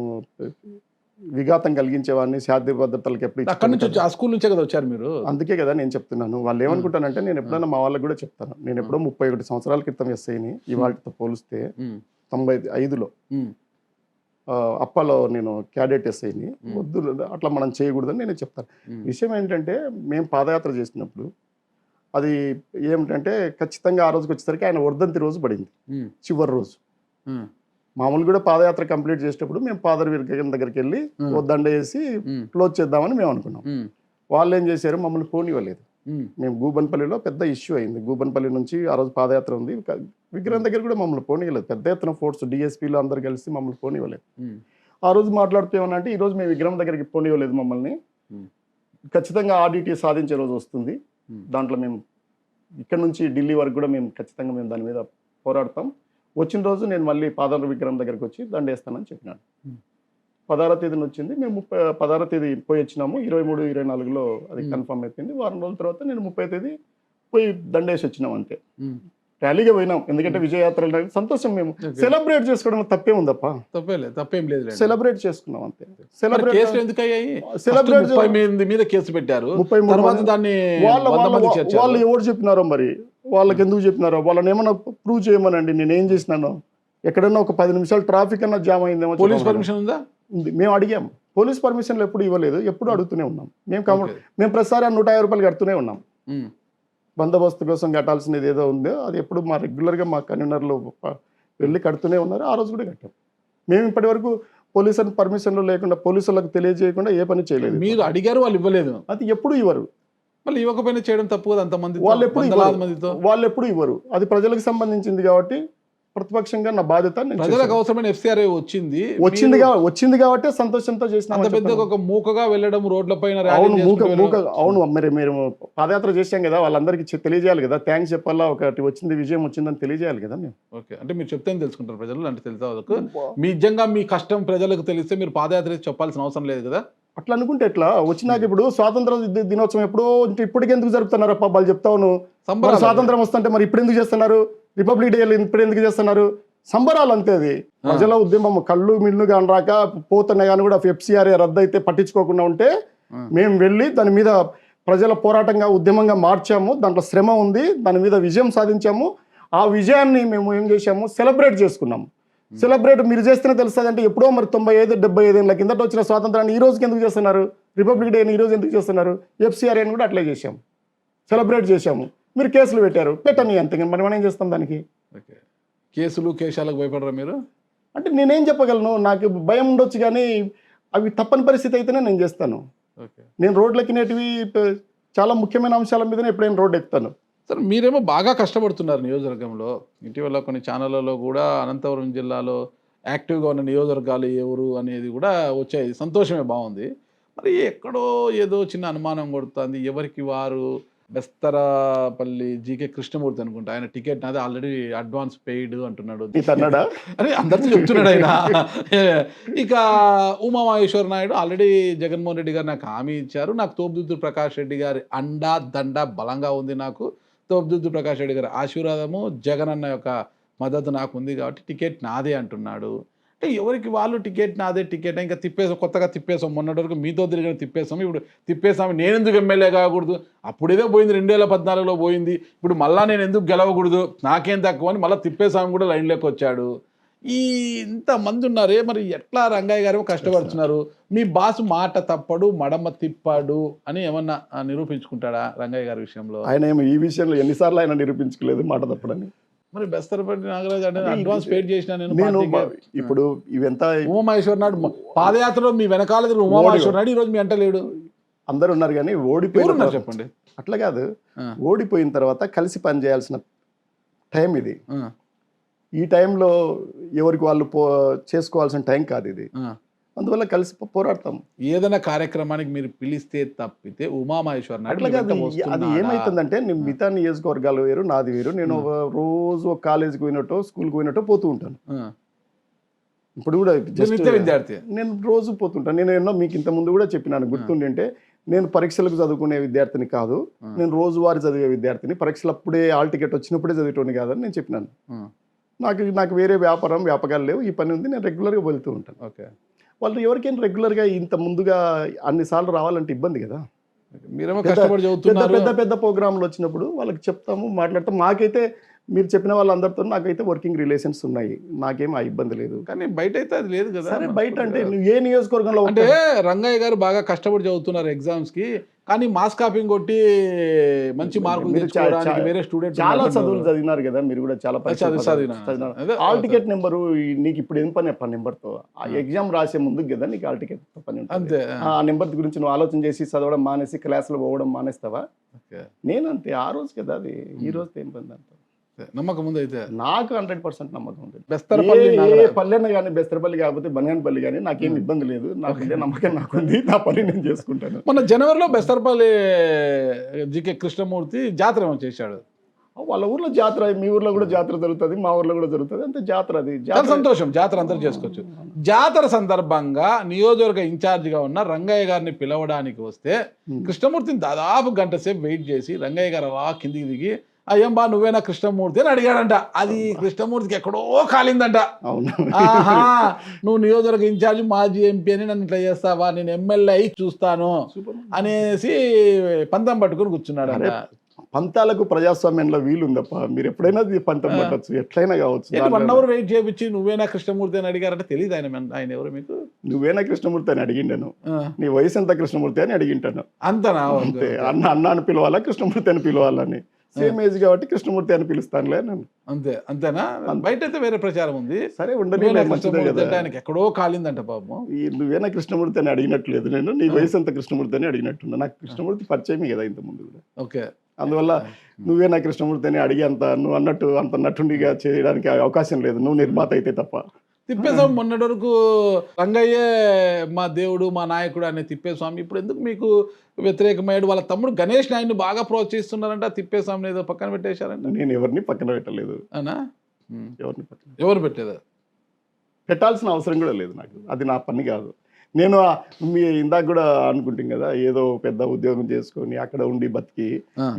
విఘాతం కలిగించేవాడిని, శాంతి భద్రతలకు ఎప్పుడు. అక్కడి నుంచి ఆ స్కూల్ నుంచే కదా వచ్చారు మీరు? అందుకే కదా నేను చెప్తున్నాను. వాళ్ళు ఏమనుకుంటానంటే, నేను ఎప్పుడైనా మా వాళ్ళకి కూడా చెప్తాను, నేను ఎప్పుడో 31 సంవత్సరాల క్రితం ఎస్ఐని ఇవాళతో పోలిస్తే 95లో అప్పలో నేను క్యాడెట్ ఎస్ఐని. వద్దు అట్లా మనం చేయకూడదని నేను చెప్తాను. విషయం ఏంటంటే, మేము పాదయాత్ర చేసినప్పుడు అది ఏమిటంటే ఖచ్చితంగా ఆ రోజుకి వచ్చేసరికి ఆయన వర్ధంతి రోజు పడింది, చివరి రోజు. మామూలు కూడా పాదయాత్ర కంప్లీట్ చేసేటప్పుడు మేము పాదర్ విగ్రహం దగ్గరికి వెళ్ళి దండ వేసి క్లోజ్ చేద్దామని మేము అనుకున్నాం. వాళ్ళు ఏం చేశారు, మమ్మల్ని పోనివ్వలేదు. మేము గూబన్పల్లిలో పెద్ద ఇష్యూ అయింది. గూబన్పల్లి నుంచి ఆ రోజు పాదయాత్ర ఉంది, విగ్రహం దగ్గర కూడా మమ్మల్ని పోనివ్వలేదు. పెద్ద ఎత్తున ఫోర్స్, DSPలు అందరు కలిసి మమ్మల్ని పోనివ్వలేదు. ఆ రోజు మాట్లాడుతూ ఏమనంటే, ఈ రోజు మేము విగ్రహం దగ్గరికి పోనివ్వలేదు మమ్మల్ని, ఖచ్చితంగా ఆర్డిటీ సాధించే రోజు వస్తుంది, దాంట్లో మేము ఇక్కడ నుంచి ఢిల్లీ వరకు కూడా మేము ఖచ్చితంగా మేము దాని మీద పోరాడతాం. వచ్చిన రోజు నేను మళ్ళీ పాదాల విగ్రహం దగ్గరికి వచ్చి దండేస్తానని చెప్పినాను. 16వ తేదీన వచ్చింది. మేము 16వ తేదీ పోయి వచ్చినాము. 23, 24లో అది కన్ఫర్మ్ అయిపోయింది. వారం రోజుల తర్వాత నేను 30వ తేదీ పోయి దండేసి వచ్చినాం అంతే. ర్యాలీగా పోయినాం, ఎందుకంటే విజయయాత్ర సంతోషం. మేము సెలబ్రేట్ చేసుకోవడం తప్పే ఉందప్ప, తప్పేం లేదు, సెలబ్రేట్ చేసుకున్నాం అంతే. సెలబ్రేట్ మీద కేసు పెట్టారు. 33 వాళ్ళు ఎవరు చెప్పినారో మరి, వాళ్ళకి ఎందుకు చెప్పినారో, వాళ్ళని ఏమన్నా ప్రూవ్ చేయమనండి. నేనేం చేసినాను, ఎక్కడన్నా ఒక 10 నిమిషాలు ట్రాఫిక్ అన్న జామ్ అయిందేమో. పోలీస్ పర్మిషన్ ఉందా? ఉంది. మేము అడిగాము, పోలీస్ పర్మిషన్లు ఎప్పుడు ఇవ్వలేదు, ఎప్పుడు అడుగుతూనే ఉన్నాం. మేము ప్రతిసారి ₹150 కడుతూనే ఉన్నాం. బందోబస్తు కోసం కట్టాల్సినది ఏదో ఉందో అది ఎప్పుడు మా రెగ్యులర్గా మా కన్వీనర్లు వెళ్ళి కడుతూనే ఉన్నారు. ఆ రోజు కూడా కట్టాం. మేము ఇప్పటి వరకు పోలీసు పర్మిషన్లు లేకుండా, పోలీసులకు తెలియజేయకుండా ఏ పని చేయలేదు. మీరు అడిగారు, వాళ్ళు ఇవ్వలేదు. అది ఎప్పుడు ఇవ్వరు. మళ్ళీ ఇవ్వకపోయినా చేయడం తప్పు కదా, అంతమంది వాళ్ళు ఎప్పుడు ఇవ్వరు. అది ప్రజలకు సంబంధించింది కాబట్టి ప్రతిపక్షంగా నా బాధ్యత. ప్రజలకు అవసరమైన FCRA వచ్చింది కాబట్టి సంతోషంతో చేసిన. అంత పెద్ద ఒక మూకగా వెళ్ళడం రోడ్లపైన. అవును, మీరు పాదయాత్ర చేసాం కదా, వాళ్ళందరికీ తెలియజేయాలి కదా, థ్యాంక్స్ చెప్పాలా, ఒకటి వచ్చింది, విజయం వచ్చిందని తెలియజేయాలి కదా మేము. ఓకే, అంటే మీరు చెప్తే తెలుసుకుంటారు ప్రజలు, అంటే తెలుసా మీ నిజంగా మీ కష్టం ప్రజలకు తెలిస్తే మీరు పాదయాత్ర చెప్పాల్సిన అవసరం లేదు కదా. అట్లా అనుకుంటే ఎట్లా? వచ్చినాక ఇప్పుడు స్వాతంత్ర దినోత్సవం ఎప్పుడో ఇప్పటికి ఎందుకు జరుపుతున్నారు అప్ప? వాళ్ళు చెప్తాను స్వాతంత్రం వస్తుంటే మరి ఇప్పుడు ఎందుకు చేస్తున్నారు? రిపబ్లిక్ డే ఇప్పుడు ఎందుకు చేస్తున్నారు? సంబరాలు అంతే. అది ప్రజల ఉద్యమం కళ్ళు మిన్నుగా అనరాక పోతున్నాయి కానీ కూడా FCRA రద్దు అయితే పట్టించుకోకుండా ఉంటే మేము వెళ్ళి దాని మీద ప్రజల పోరాటంగా ఉద్యమంగా మార్చాము. దాంట్లో శ్రమ ఉంది, దాని మీద విజయం సాధించాము. ఆ విజయాన్ని మేము ఏం చేసాము, సెలబ్రేట్ చేసుకున్నాము. సెలబ్రేట్ మీరు చేస్తేనే తెలుస్తుంది అంటే ఎప్పుడో మరి 95-75 ఏళ్ళ కిందట వచ్చిన స్వాతంత్రాన్ని ఈ రోజుకి ఎందుకు చేస్తున్నారు? రిపబ్లిక్ డేని ఈ రోజు ఎందుకు చేస్తున్నారు? FCR అని కూడా అట్లే చేశాం, సెలబ్రేట్ చేశాము. మీరు కేసులు పెట్టని అంతే, మరి మనం ఏం చేస్తాం దానికి? ఓకే, కేసులు కేశాలకు భయపడరా మీరు? అంటే నేనేం చెప్పగలను, నాకు భయం ఉండొచ్చు కానీ అవి తప్పని పరిస్థితి అయితేనే నేను చేస్తాను. ఓకే, నేను రోడ్లు ఎక్కినవి చాలా ముఖ్యమైన అంశాల మీదనే ఎప్పుడైనా రోడ్డు ఎక్కుతాను. సార్ మీరేమో బాగా కష్టపడుతున్నారు నియోజకవర్గంలో. ఇటీవల కొన్ని ఛానళ్ళలో కూడా అనంతపురం జిల్లాలో యాక్టివ్గా ఉన్న నియోజకవర్గాలు ఎవరు అనేది కూడా వచ్చాయి. సంతోషమే, బాగుంది. మరి ఎక్కడో ఏదో చిన్న అనుమానం కొడుతుంది. ఎవరికి వారు బెస్తరపల్లి జీకే కృష్ణమూర్తి అనుకుంటా, ఆయన టికెట్ నాది ఆల్రెడీ అడ్వాన్స్ పెయిడ్ అంటున్నాడు. అన్నాడా అని అందరితో చెప్తున్నాడు ఆయన. ఇక ఉమామహేశ్వర నాయుడు ఆల్రెడీ జగన్మోహన్ రెడ్డి గారు నాకు హామీ ఇచ్చారు, నాకు తోపుదుద్దు ప్రకాష్ రెడ్డి గారి అండా దండ బలంగా ఉంది, నాకు తోపుదుద్దు ప్రకాష్ రెడ్డి గారి ఆశీర్వాదము, జగన్ అన్న యొక్క మద్దతు నాకు ఉంది కాబట్టి టికెట్ నాదే అంటున్నాడు. అంటే ఎవరికి వాళ్ళు టికెట్ నాదే టికెట్, ఇంకా తిప్పేసాం, కొత్తగా తిప్పేసాం, మొన్నటి వరకు మీతో తిరిగిన తిప్పేసాం, ఇప్పుడు తిప్పేసాము, నేను ఎందుకు ఎమ్మెల్యే కాకూడదు, అప్పుడేదో పోయింది 2014లో పోయింది, ఇప్పుడు మళ్ళీ నేను ఎందుకు గెలవకూడదు, నాకేం తక్కువ అని మళ్ళీ తిప్పేసాము కూడా లైన్లోకి వచ్చాడు. ఈ ఇంతమంది ఉన్నారే, మరి ఎట్లా రంగయ్య గారు కష్టపడుతున్నారు? మీ బాసు మాట తప్పడు మడమ తిప్పాడు అని ఏమన్నా నిరూపించుకుంటాడా రంగయ్య గారి విషయంలో? ఆయన ఏమో ఈ విషయంలో ఎన్నిసార్లు ఆయన నిరూపించుకోలేదు మాట తప్పడని. మరి బెస్తరపల్లి నాగరాజు అంటే అడ్వాన్స్ పేడ్ చేసిన నేను ఇప్పుడు ఇవెంత ఉమామహేశ్వర నాయుడు పాదయాత్రలో మీ వెనకాల ఉమామహేశ్వర నాయుడు ఈ రోజు మీ అంట లేడు. అందరు ఉన్నారు కానీ ఓడిపోయిన చెప్పండి. అట్లా కాదు, ఓడిపోయిన తర్వాత కలిసి పని చేయాల్సిన టైం ఇది. ఈ టైంలో ఎవరికి వాళ్ళు చేసుకోవాల్సిన టైం కాదు ఇది, అందువల్ల కలిసి పోరాడతాం. ఏదైనా కార్యక్రమానికి మీరు పిలిస్తే తప్పితే ఉమామహేశ్వర అట్లా కాదు. అది ఏమైతుందంటే మిగతా నియోజకవర్గాలు వేరు, నాది వేరు. నేను రోజు కాలేజీకి పోయినట్టు స్కూల్కి పోయినట్టు పోతూ ఉంటాను. ఇప్పుడు కూడా విద్యార్థి నేను రోజు పోతుంటాను. నేను ఎన్నో మీకు ఇంత ముందు కూడా చెప్పినాను, గుర్తుండింటే నేను పరీక్షలకు చదువుకునే విద్యార్థిని కాదు, నేను రోజువారీ చదివే విద్యార్థిని. పరీక్షలు అప్పుడే హాల్ టికెట్ వచ్చినప్పుడే చదివేటోని కాదని నేను చెప్పినాను. నాకు వేరే వ్యాపకాలు లేవు, ఈ పని ఉంది, నేను రెగ్యులర్గా వెళ్తూ ఉంటాను. ఓకే, వాళ్ళు ఎవరికైనా రెగ్యులర్గా ఇంత ముందుగా అన్నిసార్లు రావాలంటే ఇబ్బంది కదా. మీరేమో కష్టపడి చదువుతున్నారు. పెద్ద ప్రోగ్రాంలు వచ్చినప్పుడు వాళ్ళకి చెప్తాము, మాట్లాడతాం. మాకైతే మీరు చెప్పిన వాళ్ళందరితో నాకైతే వర్కింగ్ రిలేషన్స్ ఉన్నాయి, నాకేం ఆ ఇబ్బంది లేదు. కానీ బయట అయితే అది లేదు కదా. సరే బయట అంటే నువ్వు ఏ నియోజకవర్గంలో అంటే రంగయ్య గారు బాగా కష్టపడి చదువుతున్నారు ఎగ్జామ్స్ కి, కానీ మాస్ కాపింగ్ కొట్టి మంచి మార్కులు తెచ్చుకోవడానికి వేరే స్టూడెంట్ చాలా చదువులు చదివినారు కదా మీరు కూడా, చాలా హాల్ టికెట్ నెంబరు నీకు ఇప్పుడు ఏం పని నెంబర్తో ఎగ్జామ్ రాసే ముందుకు కదా నీకు హాల్ టికెట్ పని ఉంటుంది. ఆ నెంబర్ గురించి నువ్వు ఆలోచన చేసి చదవడం మానేసి క్లాసులో పోవడం మానేస్తావా? నేనంతే, ఆ రోజు కదా అది, ఈ రోజు ఏం పని అంత నమ్మకం ఉంది. అయితే నాకు 100% నమ్మకం ఉంది. బెస్తరపల్లి పల్లెన కానీ బెస్తరపల్లి కాకపోతే బనగానపల్లి కానీ నాకేం ఇబ్బంది లేదు, నాకు ఇదే నమ్మకం నాకుంది, నా పని నేను చేసుకుంటాను. మొన్న జనవరిలో బెస్తరపల్లి జీకే కృష్ణమూర్తి జాతర ఏమో చేశాడు. వాళ్ళ ఊర్లో జాతర, మీ ఊర్లో కూడా జాతర జరుగుతుంది, మా ఊర్లో కూడా జరుగుతుంది, అంతే జాతర. అది సంతోషం, జాతర అందరూ చేసుకోవచ్చు. జాతర సందర్భంగా నియోజకవర్గ ఇన్ఛార్జిగా ఉన్న రంగయ్య గారిని పిలవడానికి వస్తే కృష్ణమూర్తిని దాదాపు గంట సేపు వెయిట్ చేసి రంగయ్య గారు అలా కిందికి దిగి అయ్యం బా నువ్వేనా కృష్ణమూర్తి అని అడిగాడంట. అది కృష్ణమూర్తికి ఎక్కడో కాలిందంట. ఆహా, నువ్వు నియోజకవర్గ ఇన్ఛార్జి మాజీ ఎంపీ అని నన్ను ఇట్లా చేస్తావా, నేను ఎమ్మెల్యే అయి చూస్తాను అనేసి పంతం పట్టుకుని కూర్చున్నాడు. పంతాలకు ప్రజాస్వామ్యంలో వీలుందప్ప, మీరు ఎప్పుడైనా పంతం పట్టచ్చు, ఎట్లయినా కావచ్చు. 1 అవర్ వెయిట్ చేయించి నువ్వేనా కృష్ణమూర్తి అని అడిగారంటే తెలియదు ఆయన ఎవరు మీకు. నువ్వేనా కృష్ణమూర్తి అని అడిగిండాను, నీ వయసు ఎంత కృష్ణమూర్తి అని అడిగింటాను, అంతనా? అంతే. అన్న అని పిలవాలా, కృష్ణమూర్తి అని పిలవాలని, సేమ్ ఏజ్ కాబట్టి కృష్ణమూర్తి అని పిలుస్తానులే నేను, అంతే. అంతేనా? బయట అయితే వేరే ప్రచారం ఉంది. సరే ఉండని, ఆయనకి ఎక్కడో కాలిందంట పాపం. నువ్వేనా కృష్ణమూర్తి అని అడిగినట్లేదు నేను, నీ వయసు ఎంత కృష్ణమూర్తి అని అడిగినట్టున్నా. నాకు కృష్ణమూర్తి పరిచయమే కదా ఇంత ముందు కూడా. ఓకే, అందువల్ల నువ్వేనా కృష్ణమూర్తి అని అడిగి నువ్వు అన్నట్టు అంత నటుండిగా చేయడానికి అవకాశం లేదు, నువ్వు నిర్మాత అయితే తప్ప. తిప్పేస్వామి మొన్నటి వరకు రంగయ్యే మా దేవుడు మా నాయకుడు అనే తిప్పేస్వామి ఇప్పుడు ఎందుకు మీకు వ్యతిరేకమయ్యాడు? వాళ్ళ తమ్ముడు గణేష్ నాయుడిని బాగా ప్రోత్సహిస్తున్నారంట, తిప్పేస్వామిని ఏదో పక్కన పెట్టేశారంట. నేను ఎవరిని పక్కన పెట్టలేదు. అవునా? ఎవరు పెట్టేదా? పెట్టాల్సిన అవసరం కూడా లేదు నాకు, అది నా పని కాదు. నేను మీ ఇందాక కూడా అనుకుంటాం కదా, ఏదో పెద్ద ఉద్యోగం చేసుకొని అక్కడ ఉండి బతికి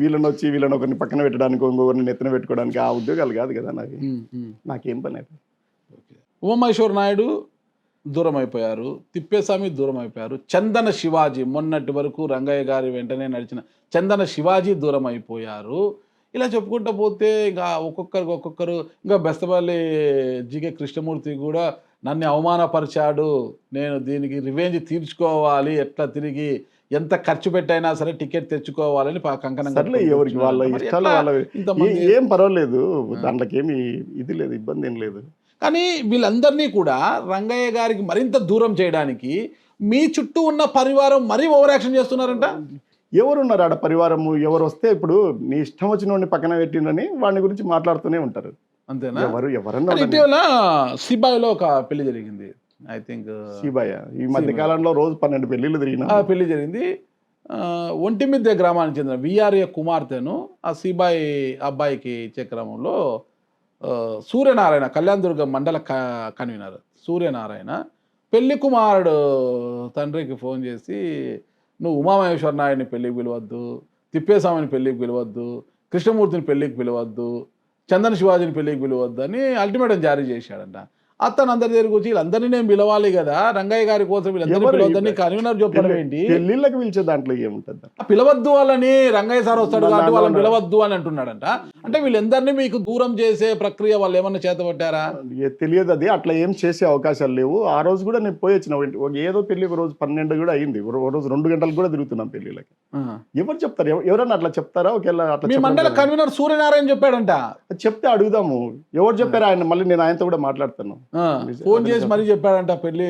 వీళ్ళని ఒకరిని పక్కన పెట్టడానికి, ఇంకొకరిని నెత్తిన పెట్టుకోవడానికి ఆ ఉద్యోగాలు కాదు కదా నాకేం పని అయితే. ఉమామహేశ్వర నాయుడు దూరం అయిపోయారు, తిప్పేస్వామి దూరం అయిపోయారు, చందన శివాజీ మొన్నటి వరకు రంగయ్య గారి వెంటనే నడిచిన చందన శివాజీ దూరం అయిపోయారు. ఇలా చెప్పుకుంటూ పోతే ఇంకా ఒక్కొక్కరు ఇంకా బెస్తపల్లి జీకే కృష్ణమూర్తి కూడా నన్ను అవమానపరిచాడు, నేను దీనికి రివెంజ్ తీర్చుకోవాలి, ఎట్లా తిరిగి ఎంత ఖర్చు పెట్టైనా సరే టికెట్ తెచ్చుకోవాలని కంకణం సర్లే, ఎవరికి వాళ్ళ కట్టుకొని ఇష్టాలు ఎట్లా వాళ్ళ ఇంతమంది ఏం పర్వాలేదు, దాంట్లోకి ఏమి ఇది లేదు, ఇబ్బంది ఏం లేదు. కానీ వీళ్ళందరినీ కూడా రంగయ్య గారికి మరింత దూరం చేయడానికి మీ చుట్టూ ఉన్న పరివారం మరీ ఓవర్ యాక్షన్ చేస్తున్నారంట. ఎవరున్నారు ఆడ పరివారము? ఎవరు వస్తే ఇప్పుడు నీ ఇష్టం వచ్చిన వాడిని పక్కన పెట్టిండని వాడిని గురించి మాట్లాడుతూనే ఉంటారు. అంతేనా? ఎవరన్నా ఇటీవల సిబాయిలో ఒక పెళ్లి జరిగింది. ఐ థింక్ శిబయ్య ఈ మధ్య కాలంలో రోజు 12 పెళ్లిళ్ళు తిరిగిన. పెళ్లి జరిగింది. ఒంటిమిద్దె గ్రామానికి చెందిన విఆర్ఏ కుమార్తెను ఆ సిబాయి అబ్బాయికి ఇచ్చే క్రమంలో సూర్యనారాయణ, కళ్యాణదుర్గం మండల కన్వీనర్ సూర్యనారాయణ పెళ్లి కుమారుడు తండ్రికి ఫోన్ చేసి, నువ్వు ఉమామహేశ్వర నాయుడిని పెళ్ళికి పిలవద్దు, తిప్పేస్వామిని పెళ్ళికి పిలవద్దు, కృష్ణమూర్తిని పెళ్ళికి పిలవద్దు, చందన శివాజీని పెళ్ళికి పిలవద్దు అని అల్టిమేటం జారీ చేశాడంట. అతను అందరి దగ్గరికి వచ్చి వీళ్ళందరినీ నేను పిలవాలి కదా, రంగయ్య గారి కోసం వీళ్ళందరినీ పిలవద్దని కన్వీనర్ చెప్పడం ఏంటి? పెళ్లిళ్ళకి పిలిచే దాంట్లో ఏముంటుంది? పిలవద్దు వాళ్ళని, రంగయ్య సార్ వస్తాడు కాబట్టి వాళ్ళని పిలవద్దు అని అంటున్నాడంట. అంటే వీళ్ళందరినీ మీకు దూరం చేసే ప్రక్రియ వాళ్ళు ఏమన్నా చేతపట్టారా? తెలియదు, అది అట్లా ఏం చేసే అవకాశాలు లేవు. ఆ రోజు కూడా నేను పోయి వచ్చిన, ఏదో పెళ్లి ఒక రోజు 12 కూడా అయింది, ఒక రోజు 2 గంటలకు కూడా తిరుగుతున్నాం పెళ్లిళ్ళకి. ఎవరు చెప్తారు? ఎవరన్నా అట్లా చెప్తారా? ఒకవేళ అట్లా మీ మండల కన్వీనర్ సూర్యనారాయణ చెప్పాడంట. చెప్తే అడుగుదాము, ఎవరు చెప్పారు ఆయన? మళ్ళీ నేను ఆయనతో కూడా మాట్లాడుతాను. ఫోన్ చేసి మరీ చెప్పాడంట పెళ్లి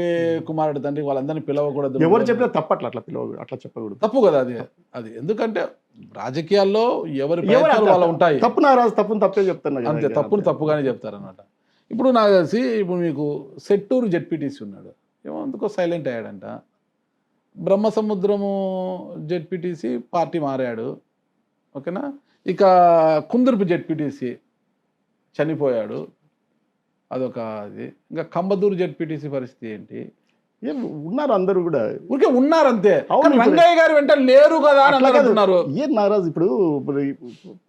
కుమారుడు తండ్రి వాళ్ళందరినీ పిలవకూడదు. ఎవరు చెప్పినా తప్పట్ల, అట్లా అట్లా చెప్పకూడదు, తప్పు కదా అది. అది ఎందుకంటే రాజకీయాల్లో ఎవరి ప్రయత్నాలు వాళ్ళు ఉంటాయి. తప్పు నారాజు, తప్పును తప్పే చెప్తాను అంతే, తప్పును తప్పుగానే చెప్తారనమాట. ఇప్పుడు నాకు తెలిసి ఇప్పుడు మీకు సెట్టూరు జెడ్పీటీసీ ఉన్నాడు, ఏమో అందుకో సైలెంట్ అయ్యాడంట. బ్రహ్మసముద్రము జెడ్పీటీసీ పార్టీ మారాడు, ఓకేనా. ఇక కుందుర్పు జెడ్పీటీసీ చనిపోయాడు, అదొక అది. ఇంకా కంబదూరు జెడ్పీటీసీ పరిస్థితి ఏంటి? ఉన్నారు అందరూ కూడా, ఊరికే ఉన్నారంతే. రంగయ్య గారు వెంట లేరు కదా అని అంటున్నారు. ఏం నారాజు? ఇప్పుడు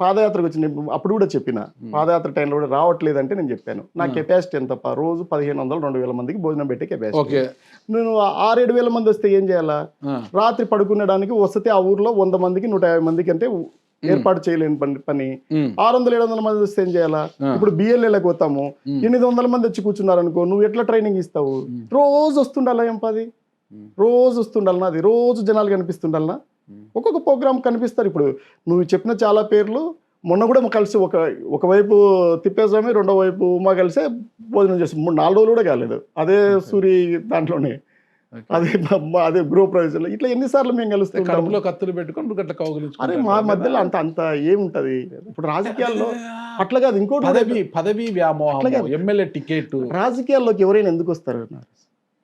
పాదయాత్రకు వచ్చి అప్పుడు కూడా చెప్పిన, పాదయాత్ర టైంలో కూడా రావట్లేదంటే నేను చెప్పాను, నా కెపాసిటీ ఎంత, రోజు 1500-2000 మందికి భోజనం పెట్టే కెపాసిటీ. నేను 6-7 మంది వస్తే ఏం చేయాలా? రాత్రి పడుకునేడానికి వస్తే ఆ ఊర్లో 100 మందికి 150 మందికి అంటే ఏర్పాటు చేయలేని పని. 600-700 మంది వస్తే ఏం చేయాలా? ఇప్పుడు బిఎల్ఏలకు పోతాము, 800 మంది వచ్చి కూర్చున్నారు అనుకో, నువ్వు ఎట్లా ట్రైనింగ్ ఇస్తావు? రోజు వస్తుండాలా? ఏం పది రోజు వస్తుండాలనా? అది రోజు జనాలు కనిపిస్తుండాలనా? ఒక్కొక్క ప్రోగ్రామ్ కనిపిస్తారు. ఇప్పుడు నువ్వు చెప్పిన చాలా పేర్లు మొన్న కూడా కలిసి ఒకవైపు తిప్పేస్వామి, రెండో వైపు ఉమా కలిసే భోజనం చేస్తాం. 3-4 రోజులు కూడా కాలేదు, అదే సూరి దాంట్లోనే, అదే గృహప్రవేశంలో. ఇట్లా ఎన్నిసార్లు మేము కలుస్తాం, కడుపులో కత్తులు పెట్టుకొని గట్ల కౌగిలించుకుంటాం. అరే మా మధ్యలో అంత ఏముంటది? ఇప్పుడు రాజకీయాల్లో అట్లా కాదు, ఇంకోటి పదవి వ్యామోహం, ఎమ్మెల్యే టికెట్. రాజకీయాల్లోకి ఎవరైనా ఎందుకు వస్తారు?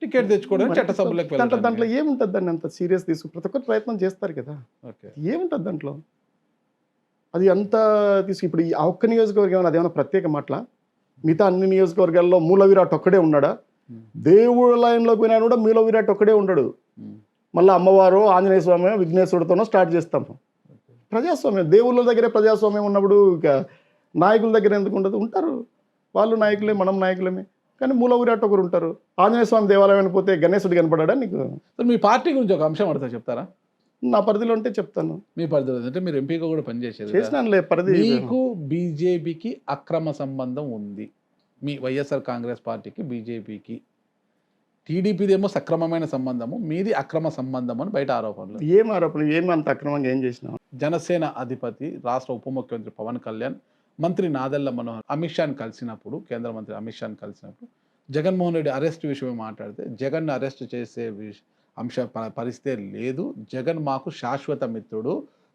టికెట్ తెచ్చుకోవడం, చట్టసభలకు దాంట్లో ఏముంటది? దాన్ని అంత సీరియస్ తీసుకు ప్రతి ఒక్కరు ప్రయత్నం చేస్తారు కదా, ఏముంటది దాంట్లో? అది అంత ఇప్పుడు ఆ ఒక్క నియోజకవర్గం అదేమన్నా ప్రత్యేక మాటల? మిగతా అన్ని నియోజకవర్గాల్లో మూల విరాట్ ఒక్కడే ఉన్నాడా? దేవుడు లైన్లోకి పోయినా కూడా మూల విరాట్ ఒక్కడే ఉండడు. మళ్ళీ అమ్మవారు, ఆంజనేయ స్వామి, విఘ్నేశ్వరుడితోనో స్టార్ట్ చేస్తాము. ప్రజాస్వామ్యం, దేవుళ్ళ దగ్గరే ప్రజాస్వామ్యం ఉన్నప్పుడు ఇక నాయకుల దగ్గర ఎందుకు ఉండదు? ఉంటారు, వాళ్ళు నాయకులే, మనం నాయకులమే. కానీ మూల విరాట్ ఒకరు ఉంటారు. ఆంజనేయ స్వామి దేవాలయానికి పోతే గణేశుడు కనపడా నీకు? మీ పార్టీ గురించి ఒక అంశం అడుగుతా, చెప్తారా? నా పరిధిలో ఉంటే చెప్తాను. మీ పరిధిలో అంటే మీరు ఎంపీగా కూడా పనిచేసేది. చేసినానులే పరిధి. మీకు బీజేపీకి అక్రమ సంబంధం ఉంది, మీ వైఎస్ఆర్ కాంగ్రెస్ పార్టీకి బీజేపీకి. టీడీపీదేమో సక్రమమైన సంబంధము, మీది అక్రమ సంబంధం అని బయట ఆరోపణలు. ఏం ఆరోపణలు? ఏమి అంత అక్రమంగా ఏం చేసినా? జనసేన అధిపతి, రాష్ట్ర ఉప ముఖ్యమంత్రి పవన్ కళ్యాణ్, మంత్రి నాదెళ్ల మనోహర్ అమిత్ షాని కలిసినప్పుడు, కేంద్ర మంత్రి అమిత్ షాని కలిసినప్పుడు జగన్మోహన్ రెడ్డి అరెస్ట్ విషయమే మాట్లాడితే, జగన్ను అరెస్ట్ చేసే పరిస్థితే లేదు, జగన్ మాకు శాశ్వత మిత్రుడు,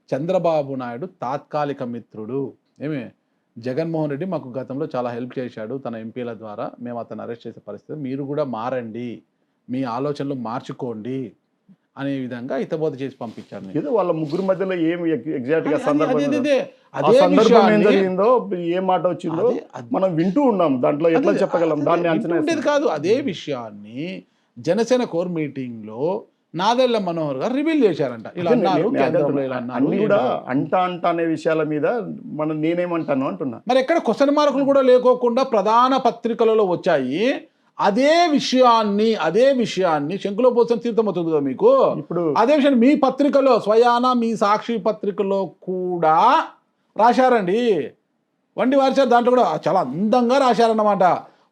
చంద్రబాబు నాయుడు తాత్కాలిక మిత్రుడు. ఏమి జగన్మోహన్ రెడ్డి మాకు గతంలో చాలా హెల్ప్ చేశాడు తన ఎంపీల ద్వారా, మేము అతను అరెస్ట్ చేసే పరిస్థితి, మీరు కూడా మారండి, మీ ఆలోచనలు మార్చుకోండి అనే విధంగా హితబోధ చేసి పంపించారు. ఏదో వాళ్ళ ముగ్గురు మధ్యలో ఏమి ఎగ్జాక్ట్ గా సందర్భం ఏం జరిగిందో, ఏ మాట వచ్చిందో మనం వింటూ ఉన్నాం. దాంట్లో ఎట్లా చెప్పగలం? దాన్ని అంచనా కాదు. అదే విషయాన్ని జనసేన కోర్ మీటింగ్ లో నాదెళ్ల మనోహర్ గారు రివీల్ చేశారంట. ఇలా అన్నారు, అన్ని కూడా అంట అనే విషయాల మీద మనం నేనేమంటాను అంటున్నా. మరి ఎక్కడ క్వశ్చన్ మార్కులు కూడా లేకోకుండా ప్రధాన పత్రికలలో వచ్చాయి. అదే విషయాన్ని శంకులో పోసిన తీర్థమవుతుంది కదా మీకు. ఇప్పుడు అదే విషయాన్ని మీ పత్రికలో, స్వయాన మీ సాక్షి పత్రికలో కూడా రాశారండి. వండి వార్చారు. దాంట్లో కూడా చాలా అందంగా రాశారన్నమాట.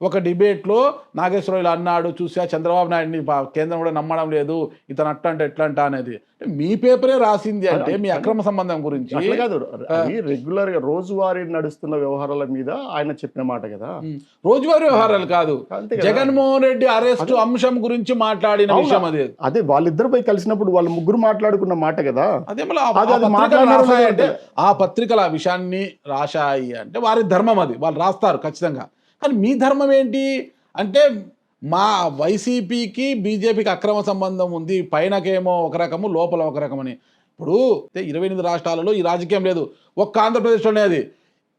ఒక డిబేట్లో నాగేశ్వరరావు ఇలా అన్నాడు, చూసా చంద్రబాబు నాయుడిని కేంద్రం కూడా నమ్మడం లేదు, ఇతను అట్లంట ఎట్లంట అనేది. మీ పేపరే రాసింది అంటే మీ అక్రమ సంబంధం గురించి. అట్లా కాదు, అది రెగ్యులర్ గా రోజువారీ నడుస్తున్న వ్యవహారాల మీద ఆయన చెప్పిన మాట కదా. రోజువారీ వ్యవహారాలు కాదు, అంతే కదా. జగన్మోహన్ రెడ్డి అరెస్ట్ అంశం గురించి మాట్లాడిన విషయం అది. అదే వాళ్ళిద్దరు పోయి కలిసినప్పుడు వాళ్ళు ముగ్గురు మాట్లాడుకున్న మాట కదా. అదే మళ్ళీ అది పత్రికలు మాట్లాడినారు రాశాయి అంటే అంటే ఆ పత్రికలు ఆ విషయాన్ని రాశాయి అంటే వారి ధర్మం, అది వాళ్ళు రాస్తారు ఖచ్చితంగా. కానీ మీ ధర్మం ఏంటి అంటే మా వైసీపీకి బీజేపీకి అక్రమ సంబంధం ఉంది, పైనకేమో ఒక రకము లోపల ఒక రకమని. ఇప్పుడు 28 రాష్ట్రాలలో ఈ రాజకీయం లేదు, ఒక్క ఆంధ్రప్రదేశ్లోనే అది.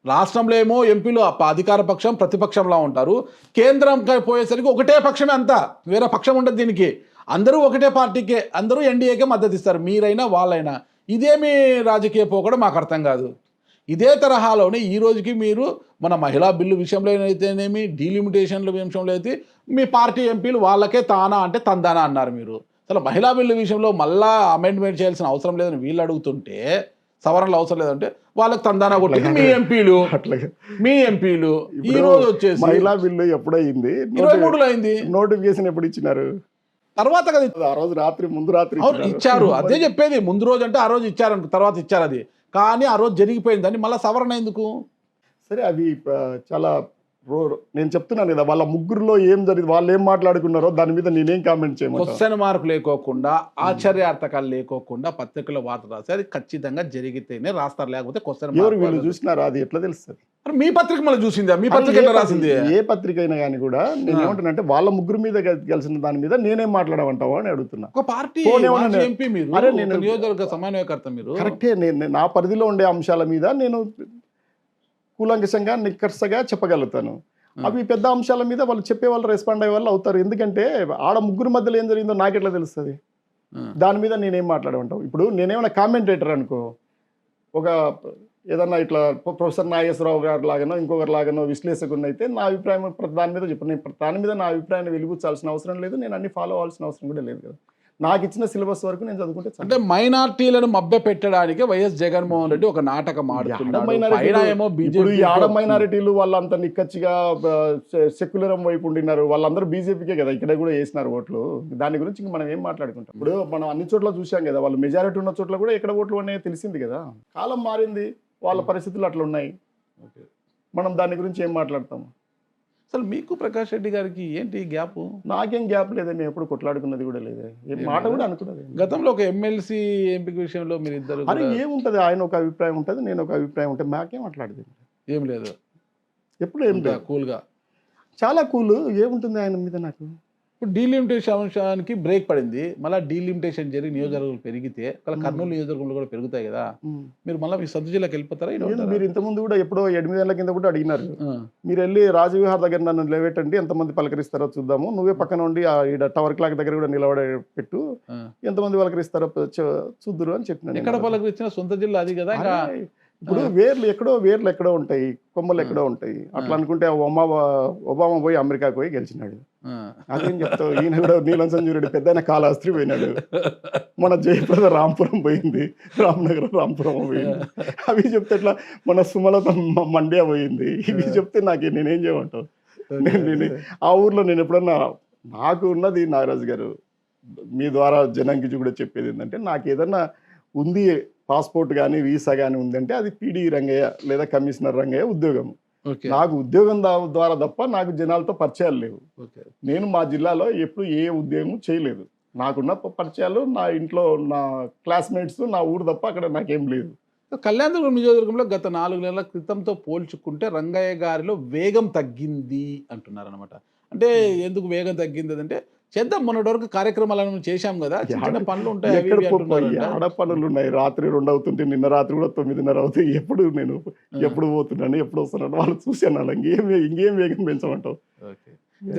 రాష్ట్రంలో ఏమో ఎంపీలు అధికార పక్షం ప్రతిపక్షంలా ఉంటారు, కేంద్రంకి పోయేసరికి ఒకటే పక్షమే, అంతా వేరే పక్షం ఉండదు దీనికి. అందరూ ఒకటే పార్టీకే, అందరూ ఎన్డీఏకే మద్దతు ఇస్తారు, మీరైనా వాళ్ళైనా. ఇదేమి రాజకీయ పోకడ మాకు అర్థం కాదు. ఇదే తరహాలోనే ఈ రోజుకి మీరు మన మహిళా బిల్లు విషయంలో అయితేనేమి, డీలిమిటేషన్ల విషయంలో అయితే మీ పార్టీ ఎంపీలు వాళ్ళకే తానా అంటే తందానా అన్నారు మీరు. అసలు మహిళా బిల్లు విషయంలో మళ్ళా అమెండ్మెంట్ చేయాల్సిన అవసరం లేదని వీళ్ళు అడుగుతుంటే, సవరణలు అవసరం లేదంటే వాళ్ళకి తందానా కొట్టింది మీ ఎంపీలు. మీ ఎంపీలు ఈ రోజు వచ్చేసి మహిళా బిల్లు ఎప్పుడైంది? 23లో అయింది. నోటిఫికేషన్ ఎప్పుడు ఇచ్చినారు? తర్వాత కదా ఆ రోజు రాత్రి, ముందు రాత్రి ఇచ్చారు. అదే చెప్పేది, ముందు రోజు అంటే ఆ రోజు ఇచ్చారు, తర్వాత ఇచ్చారు అది. కానీ ఆ రోజు జరిగిపోయిందని మళ్ళీ సవరణ ఎందుకు? సరే, అవి చాలా నేను చెప్తున్నాను కదా, వాళ్ళ ముగ్గురులో ఏం జరిగింది, వాళ్ళు ఏం మాట్లాడుకున్నారో దాని మీద నేనేం కామెంట్ చేయమంటాను. క్వశ్చన్ మార్క్ లేకోకుండా, ఆశ్చర్యార్థకాలు లేకోకుండా పత్రికలో వార్త రాసి అది ఖచ్చితంగా జరిగితేనే రాస్తారు, లేకపోతే క్వశ్చన్ ఎవరు వీళ్ళు చూసినారా? అది ఎట్లా తెలుస్తుంది? మీ పత్రిక మళ్ళీ చూసిందా? మీ పత్రిక ఎట్లా రాసింది? ఏ పత్రిక అయినా కానీ కూడా నేను ఏమంటానంటే, వాళ్ళ ముగ్గురు మీద కలిసిన దాని మీద నేనేం మాట్లాడమంటావా అని అడుగుతున్నా. ఒక పార్టీ ఎంపీ మీరు, నియోజకవర్గ సమన్వయకర్త మీరు. కరెక్టే, నేను నా పరిధిలో ఉండే అంశాల మీద నేను కూలంకషంగా నిక్కర్సగా చెప్పగలుగుతాను. అవి పెద్ద అంశాల మీద వాళ్ళు చెప్పే వాళ్ళు రెస్పాండ్ అయ్యే వాళ్ళు అవుతారు. ఎందుకంటే ఆడ ముగ్గురు మధ్యలో ఏం జరిగిందో నాకెట్లా తెలుస్తుంది? దాని మీద నేనేం మాట్లాడమంటావు? ఇప్పుడు నేనేమైనా కామెంటేటర్ అనుకో, ఒక ఏదన్నా ఇట్లా ప్రొఫెసర్ నాగేశ్వరరావు గారు లాగానో ఇంకొకరి లాగానో విశ్లేషకుడిని అయితే నా అభిప్రాయం దాని మీద చెప్పను. నేను దాని మీద నా అభిప్రాయాన్ని వెలిబుచ్చాల్సిన అవసరం లేదు, నేను అన్ని ఫాలో అవ్వాల్సిన అవసరం కూడా లేదు కదా. నాకు ఇచ్చిన సిలబస్ వరకు నేను చదువుకుంటే. అంటే మైనార్టీలను మభ్య పెట్టడానికి వైఎస్ జగన్మోహన్ రెడ్డి ఒక నాటకం ఆడుతున్నాడు. ఈ ఆడ మైనారిటీలు వాళ్ళంతా నిక్కచ్చిగా సెక్యులరం వైపు ఉండినారు, వాళ్ళందరూ బీజేపీకే కదా ఇక్కడ కూడా వేసినారు ఓట్లు. దాని గురించి మనం ఏం మాట్లాడుకుంటాం? ఇప్పుడు మనం అన్ని చోట్ల చూసాం కదా, వాళ్ళు మెజారిటీ ఉన్న చోట్ల కూడా ఎక్కడ ఓట్లు ఉన్నాయో తెలిసింది కదా. కాలం మారింది, వాళ్ళ పరిస్థితులు అట్లా ఉన్నాయి. మనం దాని గురించి ఏం మాట్లాడతాము? అసలు మీకు ప్రకాష్ రెడ్డి గారికి ఏంటి గ్యాప్? నాకేం గ్యాప్ లేదే, మేము ఎప్పుడు కొట్లాడుకున్నది కూడా లేదే, మాట కూడా అనుకున్నది. గతంలో ఒక ఎమ్మెల్సీ ఎంపిక విషయంలో మీరు ఇద్దరు అది ఏముంటది, ఆయన ఒక అభిప్రాయం ఉంటుంది, నేను ఒక అభిప్రాయం ఉంటుంది, మాకేం మాట్లాడేది ఏం లేదు, ఎప్పుడు ఏం లేదు, కూల్గా చాలా కూల్. ఏముంటుంది ఆయన మీద నాకు? ఇప్పుడు డీలిమిటేషన్ అంశానికి బ్రేక్ పడింది, మళ్ళీ డీలిమిటేషన్ జరిగి నియోజకవర్గాలు పెరిగితే కర్నూలు నియోజకవర్గంలో కూడా పెరుగుతాయి కదా, మీరు మళ్ళీ మీ సొంత జిల్లాకి వెళ్ళిపోతారా? మీరు ఇంతకుముందు కూడా ఎప్పుడో 8 ఏళ్ల కింద కూడా అడిగినారు, మీరు వెళ్ళి రాజవిహార్ దగ్గర నన్ను నిలబెట్టండి, ఎంతమంది పలకరిస్తారో చూద్దాము, నువ్వే పక్కన ఉండి టవర్ క్లాక్ దగ్గర కూడా నిలబడే పెట్టు, ఎంతమంది పలకరిస్తారో చూద్దురు అని చెప్పినాను. ఎక్కడ పలకరించిన సొంత జిల్లా అది కదా. ఇప్పుడు వేర్లు ఎక్కడో ఉంటాయి, కొమ్మలు ఎక్కడో ఉంటాయి. అట్లా అనుకుంటే ఒబామా పోయి అమెరికాకు పోయి గెలిచినాడు, అదేం చెప్తావు? ఈయన కూడా నీలం సంజీవ్ రెడ్డి పెద్ద కాళహస్త్రి పోయినాడు, మన జయప్రద రాంపురం పోయింది, రామ్నగర్ రాంపురం పోయింది. అవి చెప్తే ఎట్లా? మన సుమలత మండ్యా పోయింది. ఇవి చెప్తే నేనేం చేయమంటావు? నేను ఆ ఊర్లో నేను ఎప్పుడన్నా, నాకు ఉన్నది నాగరాజు గారు, మీ ద్వారా జనానికి కూడా చెప్పేది ఏంటంటే, నాకు ఏదన్నా ఉంది, పాస్పోర్ట్ కానీ వీసా కానీ ఉందంటే అది పీడీ రంగయ్య లేదా కమిషనర్ రంగయ్య ఉద్యోగం. నాకు ఉద్యోగం ద్వారా తప్ప నాకు జనాలతో పరిచయాలు లేవు. నేను మా జిల్లాలో ఎప్పుడు ఏ ఉద్యోగం చేయలేదు. నాకున్న పరిచయాలు నా ఇంట్లో నా క్లాస్మేట్స్, నా ఊరు తప్ప అక్కడ నాకేం లేదు. కళ్యాణదుర్గం నియోజకవర్గంలో గత 4 నెలల క్రితంతో పోల్చుకుంటే రంగయ్య గారిలో వేగం తగ్గింది అంటున్నారు అనమాట. అంటే ఎందుకు వేగం తగ్గింది అంటే, చేద్దాం, మొన్నటి వరకు కార్యక్రమాలను చేశాం కదా, చిన్న పనులు ఉంటాయి, ఆడ పనులు ఉన్నాయి. రాత్రి 2 అవుతుంటే, నిన్న రాత్రి కూడా 9:30 అవుతాయి. ఎప్పుడు పోతున్నాను, ఎప్పుడు వస్తున్నాను వాళ్ళు చూసాను. అలా ఇంకేం వేగం పెంచమంటావు?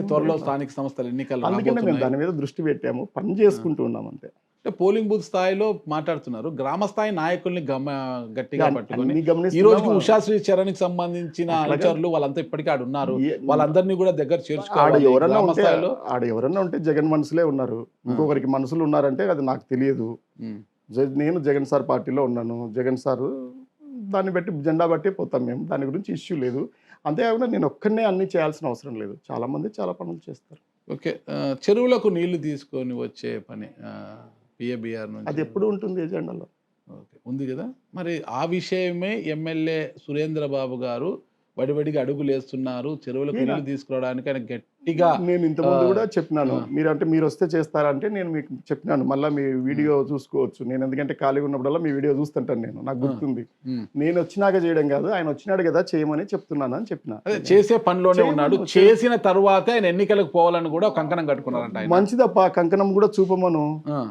త్వరలో స్థానిక సంస్థల ఎన్నికలు, అందుకనే మేము దాని మీద దృష్టి పెట్టాము, పని చేసుకుంటూ ఉన్నాం అంతే. అంటే పోలింగ్ బూత్ స్థాయిలో మాట్లాడుతున్నారు, గ్రామ స్థాయి నాయకుల్ని గట్టిగా పట్టుకొని ఈ రోజుకి ఉషాశ్రీ చరణ్కి సంబంధించిన అనుచరులు వాళ్ళంతా ఇప్పటికీ ఆడ ఉన్నారు, వాళ్ళందరినీ కూడా దగ్గర చేర్చుకోవాలి. ఎవరన్నా ఉంటే జగన్ మనసులే ఉన్నారు, ఇంకొకరికి మనసులు ఉన్నారంటే అది నాకు తెలియదు. నేను జగన్ సార్ పార్టీలో ఉన్నాను, జగన్ సార్ దాన్ని బట్టి జెండా బట్టి పోతాం మేము, దాని గురించి ఇష్యూ లేదు. అంతేకాకుండా నేను ఒక్కనే అన్ని చేయాల్సిన అవసరం లేదు, చాలామంది చాలా పనులు చేస్తారు. ఓకే. చెరువులకు నీళ్లు తీసుకొని వచ్చే పని పిఏబిఆర్ నుంచి అది ఎప్పుడు ఉంటుంది ఎజెండాలో. ఓకే. ఉంది కదా. మరి ఆ విషయమే ఎమ్మెల్యే సురేంద్ర బాబు గారు బడిబడిగా అడుగులేస్తున్నారు. చెరువులకు నేనా? నీళ్లు తీసుకురావడానికి ఆయన గట్టిగా నేను ఇంతకుముందు కూడా చెప్పినాను, మీరు వస్తే చేస్తారంటే నేను మీకు చెప్పినాను, మళ్ళీ మీ వీడియో చూసుకోవచ్చు. నేను ఎందుకంటే ఖాళీగా ఉన్నప్పుడల్లా మీ వీడియో చూస్తుంటాను, నేను నాకు గుర్తుంది. ఉమ్, నేను వచ్చినాక చేయడం కాదు, ఆయన వచ్చినాడు కదా చేయమని చెప్తున్నాను అని చెప్పిన. అదే చేసే పనిలోనే ఉన్నాడు. చేసిన తరువాతే ఆయన ఎన్నికలకు పోవాలని కూడా కంకణం కట్టుకున్నారంట ఆయన. మంచిదప్ప, కంకణం కూడా చూపమను. ఆ.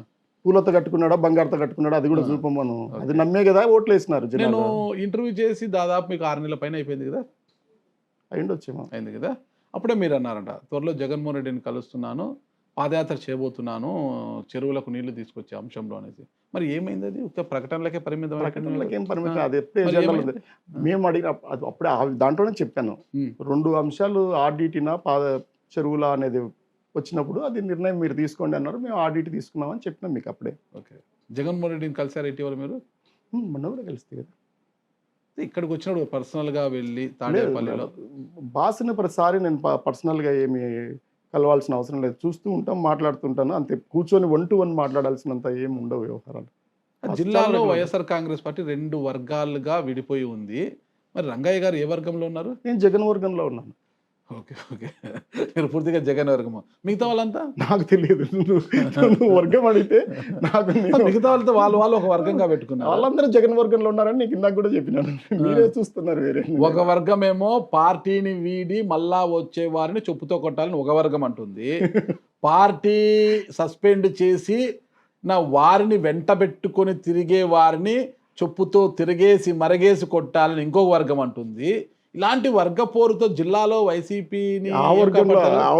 పూలతో కట్టుకున్నాడా బంగారుతో కట్టుకున్నాడా అది కూడా చూపమను. అది నమ్మే కదా ఓట్లు వేసినారు నేను జనాలు. ఇంటర్వ్యూ చేసి దాదాపు మీకు 6 నెలల పైన అయిపోయింది కదా. అయిండొచ్చేమో. అయింది కదా. అప్పుడే మీరు అన్నారంట, త్వరలో జగన్మోహన్ రెడ్డిని కలుస్తున్నాను, పాదయాత్ర చేయబోతున్నాను చెరువులకు నీళ్లు తీసుకొచ్చే అంశంలో అనేసి. మరి ఏమైంది? అది ఒక ప్రకటనలకే పరిమితం. ప్రకటనలకు ఏం పరిమితం, అది ఎప్పుడే ఎజెండాలో ఉంది. మేము అడిగిన అప్పుడే దాంట్లోనే చెప్పాను, 2 అంశాలు ఆర్డిటీనా చెరువుల అనేది వచ్చినప్పుడు అది నిర్ణయం మీరు తీసుకోండి అన్నారు. మేము ఆర్డిటీ తీసుకున్నామని చెప్పినాం మీకు అప్పుడే. ఓకే. జగన్మోహన్ రెడ్డిని కలిసారు ఇటీవల మీరు? మొన్న కూడా కలిస్తే కదా. ఇక్కడికి వచ్చినప్పుడు పర్సనల్గా వెళ్ళి తాడేపల్లిలో బాస్ని ప్రతిసారి నేను పర్సనల్గా ఏమి కలవాల్సిన అవసరం లేదు, చూస్తూ ఉంటాం, మాట్లాడుతుంటాను అంతే. కూర్చొని 1-to-1 మాట్లాడాల్సినంత ఏమి ఉండవు వ్యవహారాలు. జిల్లాలో వైఎస్ఆర్ కాంగ్రెస్ పార్టీ 2 వర్గాలుగా విడిపోయి ఉంది. మరి రంగయ్య గారు ఏ వర్గంలో ఉన్నారు? నేను జగన్ వర్గంలో ఉన్నాను. ఓకే. ఓకే. మీరు పూర్తిగా జగన్ వర్గము. మిగతా వాళ్ళంతా నాకు తెలియదు, నువ్వు వర్గం అడిగితే నాకు మిగతా వాళ్ళతో వాళ్ళు ఒక వర్గంగా పెట్టుకున్నారు. వాళ్ళందరూ జగన్ వర్గంలో ఉన్నారని నీకు ఇందాక కూడా చెప్పినాను. మీరే చూస్తున్నారు వేరే. ఒక వర్గం ఏమో పార్టీని వీడి మళ్ళా వచ్చే వారిని చెప్పుతో కొట్టాలని ఒక వర్గం అంటుంది. పార్టీ సస్పెండ్ చేసి వారిని వెంట పెట్టుకొని తిరిగే వారిని చెప్పుతో తిరిగేసి మరగేసి కొట్టాలని ఇంకొక వర్గం అంటుంది. ఇలాంటి వర్గ పోరుతో జిల్లాలో వైసీపీని ఆ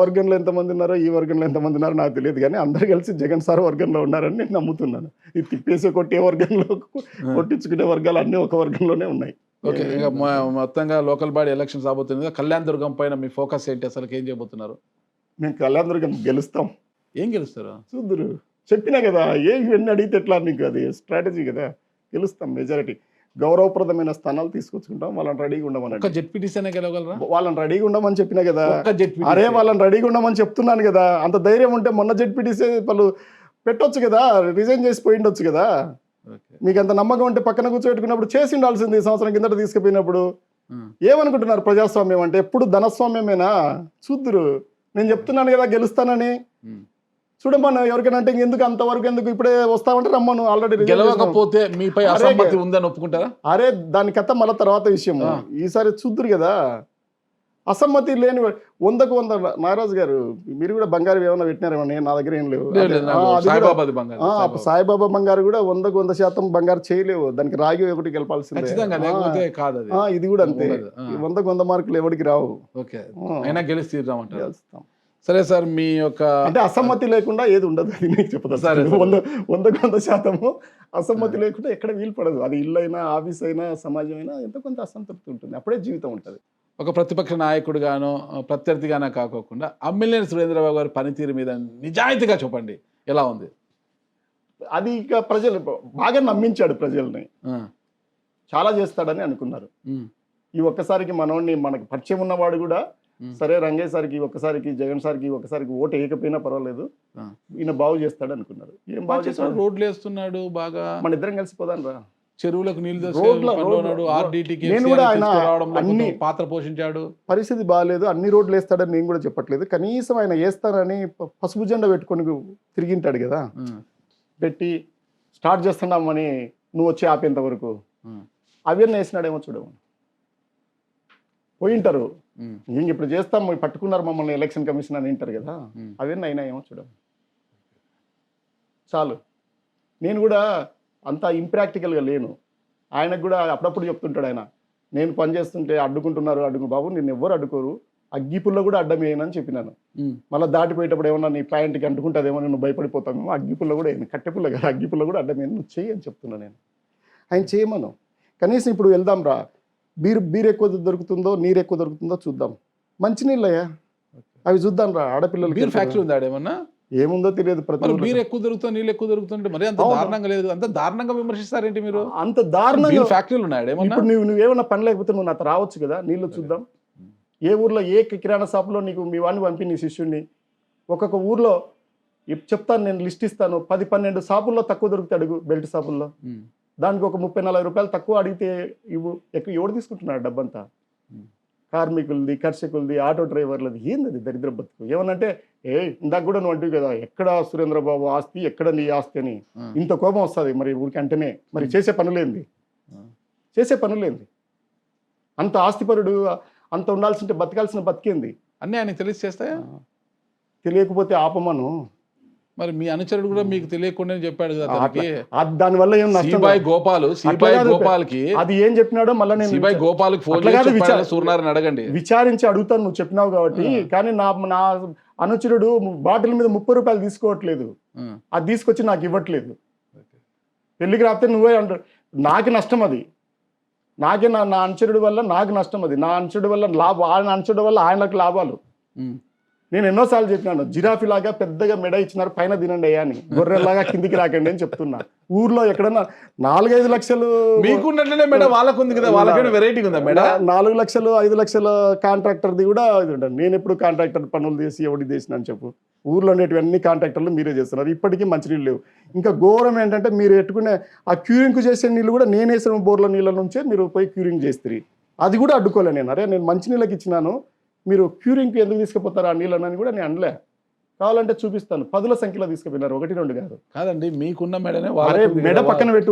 వర్గంలో ఎంతమంది ఉన్నారో ఈ వర్గంలో ఎంతమంది ఉన్నారో నాకు తెలియదు, కానీ అందరు కలిసి జగన్ సార్ వర్గంలో ఉన్నారని నేను నమ్ముతున్నాను. ఇది తిప్పేసి కొట్టే వర్గంలో కొట్టించుకునే వర్గాలు అన్నీ ఒక వర్గంలోనే ఉన్నాయి. ఓకే. ఇక మొత్తంగా లోకల్ బాడీ ఎలక్షన్స్ రాబోతుంది కదా, కళ్యాణ్ దుర్గం పైన మీ ఫోకస్ ఏంటి? అసలు ఏం చేయబోతున్నారు? మేము కళ్యాణ్ దుర్గం గెలుస్తాం. ఏం గెలుస్తారు? చూద్దురు, చెప్పినా కదా, ఇవన్నీ అడిగితే ఎట్లా, నీకు అది స్ట్రాటజీ కదా. గెలుస్తాం, మెజారిటీ గౌరవప్రదమైన స్థానాలు తీసుకొచ్చుకుంటాం. వాళ్ళని రెడీగా ఉండమని. జెడ్పీటీసీ గెలవగలరా? వాళ్ళని రెడీగా ఉండమని చెప్పినా కదా. అరే వాళ్ళని రెడీగా ఉండమని చెప్తున్నాను కదా. అంత ధైర్యం ఉంటే మొన్న జెడ్పీటీసీ వాళ్ళు పెట్టొచ్చు కదా, రిజైన్ చేసి పోయిండొచ్చు కదా. మీకు అంత నమ్మకం ఉంటే పక్కన కూర్చోబెట్టుకున్నప్పుడు చేసి ఉండాల్సింది. సంవత్సరం కిందట తీసుకుపోయినప్పుడు ఏమనుకుంటున్నారు? ప్రజాస్వామ్యం అంటే ఎప్పుడు ధనస్వామ్యమేనా? చూద్దురు, నేను చెప్తున్నాను కదా గెలుస్తానని. చూడమ్మా, ఎవరికైనా అంటే ఎందుకు అంతవరకు ఎందుకు, ఇప్పుడే వస్తామంటే రమ్మను. ఆల్రెడీ గెలవకపోతే మీపై అసమ్మతి ఉందని ఒప్పుకుంటారా? అరే దాని కథ మళ్ళీ తర్వాత విషయం. ఈసారి చూద్దురు కదా. అసమ్మతి లేని 100కు 100. నాగరాజు గారు, మీరు కూడా బంగారు ఏమైనా పెట్టినారేమన్నా? నా దగ్గర ఏం లేవు. సాయిబాబా బంగారు కూడా 100కు 100% బంగారు చేయలేవు. దానికి రాగి ఒకటి గెలపాల్సిందే. ఇది కూడా అంతే. 100కు 100 మార్కులు ఎవరికి రావు. గెలుస్తాం. సరే సార్, మీ యొక్క అంటే అసమ్మతి లేకుండా ఏది ఉండదు, అది మీకు చెప్తాను. 100కు 100% అసమ్మతి లేకుండా ఎక్కడ వీలు పడదు. అది ఇల్లు అయినా, ఆఫీస్ అయినా, సమాజం అయినా ఎంత కొంత అసంతృప్తి ఉంటుంది. అప్పుడే జీవితం ఉంటుంది. ఒక ప్రతిపక్ష నాయకుడిగానో ప్రత్యర్థిగానో కాకోకుండా అమ్మినేని సురేంద్రబాబు గారి పనితీరు మీద నిజాయితీగా చెప్పండి, ఎలా ఉంది? అది ఇక ప్రజలు బాగా నమ్మించాడు ప్రజల్ని. చాలా చేస్తాడని అనుకున్నారు. ఈ ఒక్కసారికి మనోడిని, మనకు పరిచయం ఉన్నవాడు కూడా సరే రంగయ్య సార్కి ఒక్కసారికి, జగన్ సార్కి ఒక్కసారికి ఓటు వేయకపోయినా పర్వాలేదు, ఈయన బాగు చేస్తాడు అనుకున్నారు. ఏం బాగు చేస్తాడు? రోడ్లు వేస్తున్నాడు బాగా. మన ఇద్దరం కలిసిపోదాం రా. చెరువులకు నీళ్లు పాత్ర పోషించాడు. పరిస్థితి బాగాలేదు, అన్ని రోడ్లు వేస్తాడని నేను కూడా చెప్పట్లేదు. కనీసం ఆయన వేస్తానని పసుపు జెండా పెట్టుకొని తిరిగింటాడు కదా, పెట్టి స్టార్ట్ చేస్తున్నామని నువ్వు వచ్చి ఆపేంత వరకు అవన్నీ వేసినాడేమో చూడము. పోయింటారు, ఇంక ఇప్పుడు చేస్తాం, పట్టుకున్నారు మమ్మల్ని ఎలక్షన్ కమిషన్ అని వింటారు కదా, అవన్నీ అయినా ఏమో చూడము. చాలు. నేను కూడా అంత ఇంప్రాక్టికల్గా లేను. ఆయనకు కూడా అప్పుడప్పుడు చెప్తుంటాడు ఆయన, నేను పనిచేస్తుంటే అడ్డుకుంటున్నారు, బాబు నేను ఎవ్వరు అడ్డుకోరు, అగ్గిపుల్ల కూడా అడ్డం వేయనని చెప్పినాను. మళ్ళీ దాటిపోయేటప్పుడు ఏమన్నా నీ ప్యాంట్కి అంటుకుంటుందేమో, నేను భయపడిపోతామేమో, అగ్గిపుల్ల కూడా వేయను, కట్టెపుల్ల కదా, అగ్గిపుల్ల కూడా అడ్డం వేయను, నువ్వు చెయ్యి అని చెప్తున్నాను నేను. ఆయన చేయమను. కనీసం ఇప్పుడు వెళ్దాం రా, బీరు ఎక్కువ దొరుకుతుందో నీరు ఎక్కువ దొరుకుతుందో చూద్దాం. మంచినీళ్ళయ్యా, అవి చూద్దాం రా. ఆడపిల్లలు ఫ్యాక్టరీ ఉందా ఏమన్నా? ఏముందో తెలియదు ప్రతి మరి ఊర్లో. మీరు ఎక్కువ దొరుకుతుంది, నీళ్ళు ఎక్కువ దొరుకుతుంటే మరి అంత దారుణంగా లేదు, అంత దారుణంగా విమర్శిస్తారేంటి మీరు? అంత దారుణంగా. మీరు ఫ్యాక్టరీలు ఉన్నాడు ఏమన్నా? ఇప్పుడు నువ్వేమన్నా పని లేకపోతే నువ్వు నాతో రావచ్చు కదా, నీళ్ళు చూద్దాం. ఏ ఊర్లో ఏ కిరాణా షాప్లో నీకు మీ వాడిని పంపి నీ శిష్యుడిని, ఒక్కొక్క ఊర్లో చెప్తాను, నేను లిస్ట్ ఇస్తాను, 10-12 షాపుల్లో తక్కువ దొరుకుతాయి అడుగు, బెల్ట్ షాపుల్లో. దానికి ఒక 30-40 రూపాయలు తక్కువ అడిగితే ఇవ్వు. ఎవడు తీసుకుంటున్నాడు డబ్బంతా? కార్మికులది, కర్షకులది, ఆటో డ్రైవర్లది. ఏంది అది దరిద్ర బతుకు? ఏమనంటే ఇందాక కూడా నువ్వు అంటివి కదా, ఎక్కడ సురేంద్రబాబు ఆస్తి, ఎక్కడ నీ ఆస్తి అని ఇంత కోపం వస్తుంది. మరి ఊరికి అంటేనే మరి చేసే పనులేంది? అంత ఆస్తిపరుడు, అంత ఉండాల్సింటే బతకాల్సిన బతికేంది? అన్నీ ఆయనకు తెలిసి చేస్తాయా? తెలియకపోతే ఆపమను. మరి మీ అనుచరుడు కూడా మీకు తెలియకుండా చెప్పాడు కదా అతనికి. దానివల్ల ఏం నష్టం? సిబాయి గోపాల్కి అది ఏం చెప్పినాడో మళ్ళీ నేను సిబాయి గోపాల్కి ఫోన్ చేసి సూర్యనారాయణ అడగండి, విచారించి అడుగుతాను. నువ్వు చెప్పినావు కాబట్టి. కానీ నా అనుచరుడు బాటిల్ మీద 30 రూపాయలు తీసుకోవట్లేదు, అది తీసుకొచ్చి నాకు ఇవ్వట్లేదు. పెళ్లికి రాస్తే నువ్వే అంటారు, నాకు నష్టం అది. నా అనుచరుడు వల్ల నాకు నష్టం అది. నా అనుచరుడు వల్ల లాభం, ఆయన అనుచరుడు వల్ల ఆయనకు లాభాలు. నేను ఎన్నోసార్లు చెప్పినాను, జిరాఫీ లాగా పెద్దగా మెడ ఇచ్చినారు, పైన తినండి అయ్యా అని, గొర్రెల్లాగా కిందికి రాకండి అని చెప్తున్నా. ఊర్లో ఎక్కడన్నా 4-5 లక్షలు మీకున్నట్లనే మెడ వాళ్ళకు ఉంది కదా, వాళ్ళకైనా వెరైటీ ఉందా మెడ? 4 లక్షలు 5 లక్షల కాంట్రాక్టర్ది కూడా ఇది ఉంటుంది. నేను ఎప్పుడు కాంట్రాక్టర్ పనులు చేసి ఎవడి చేసిన అని చెప్పు. ఊర్లో ఉండేటివన్నీ కాంట్రాక్టర్లు మీరే చేస్తున్నారు. ఇప్పటికీ మంచినీళ్ళు లేవు. ఇంకా ఘోరం ఏంటంటే, మీరు ఎట్టుకునే ఆ క్యూరింగ్ చేసే నీళ్ళు కూడా నేను వేసిన బోర్ల నీళ్ళ నుంచే మీరు పోయి క్యూరింగ్ చేస్తారు. అది కూడా అడ్డుకోలే నేను. అరే నేను మంచినీళ్ళకి ఇచ్చినాను, మీరు క్యూరింగ్కి ఎందుకు తీసుకుపోతారు ఆ నీళ్ళని కూడా నేను అనలే. కావాలంటే చూపిస్తాను, 10ల సంఖ్యలో తీసుకుపోయినారు, 1-2 కాదు. కాదండి, మీకున్న మెడనే మెడ పక్కన పెట్టు.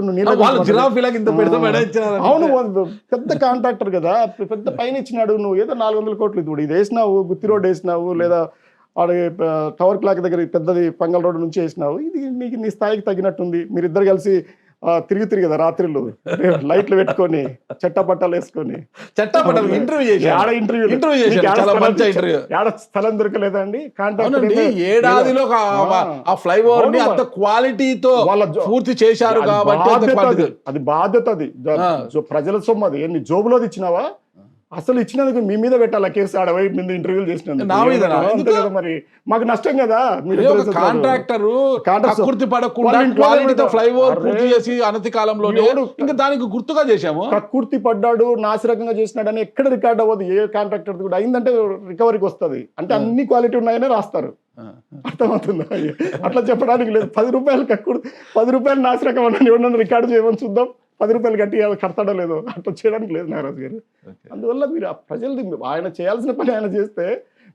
అవును, పెద్ద కాంట్రాక్టర్ కదా, పెద్ద పైన ఇచ్చినాడు. నువ్వు ఏదో 400 కోట్లు ఇప్పుడు ఇది వేసినావు, గుత్తి రోడ్ వేసినావు, లేదా టవర్ క్లాక్ దగ్గర పెద్దది పంగల్ రోడ్ నుంచి వేసినావు. ఇది నీకు నీ స్థాయికి తగినట్టుంది. మీరిద్దరు కలిసి తిరిగి కదా రాత్రిళ్ళు లైట్లు పెట్టుకొని చట్టపట్టాలు వేసుకొని స్థలం దొరకలేదండి. ఏడాదిలో ఆ ఫ్లైఓవర్ ని అంత క్వాలిటీతో పూర్తి చేశారు కాబట్టి అది బాధ్యత. అది ప్రజల సొమ్ము. అది ఎన్ని జోబులో ఇచ్చినావా? అసలు ఇచ్చినందుకు మీ మీద పెట్టాలా కేసు? ఆడవై మీద ఇంటర్వ్యూలు చేసినందుకు మరి మాకు నష్టం కదా. ఫ్లైఓవర్ పూర్తి చేసి అనతి కాలంలో ఇంకా దానికి గుర్తుగా చేశాము. కక్కుర్తి పడ్డాడు, నాసిరకంగా చేసినాడు అని ఎక్కడ రికార్డ్ అవ్వదు. ఏ కాంట్రాక్టర్ కూడా అయిందంటే రికవరీకి వస్తుంది. అంటే అన్ని క్వాలిటీ ఉన్నాయనే రాస్తారు. అర్థమవుతుందా? అట్లా చెప్పడానికి లేదు. 10 రూపాయలు కక్కుర్తి, 10 రూపాయలు నాసిరకం అన్న ఎవరన్నా రికార్డు చేయమని చూద్దాం. 10 రూపాయలు కడతాడో లేదో, అట్లా చేయడానికి లేదు నాగరాజు గారు. అందువల్ల మీరు ఆ ప్రజలది, ఆయన చేయాల్సిన పని ఆయన చేస్తే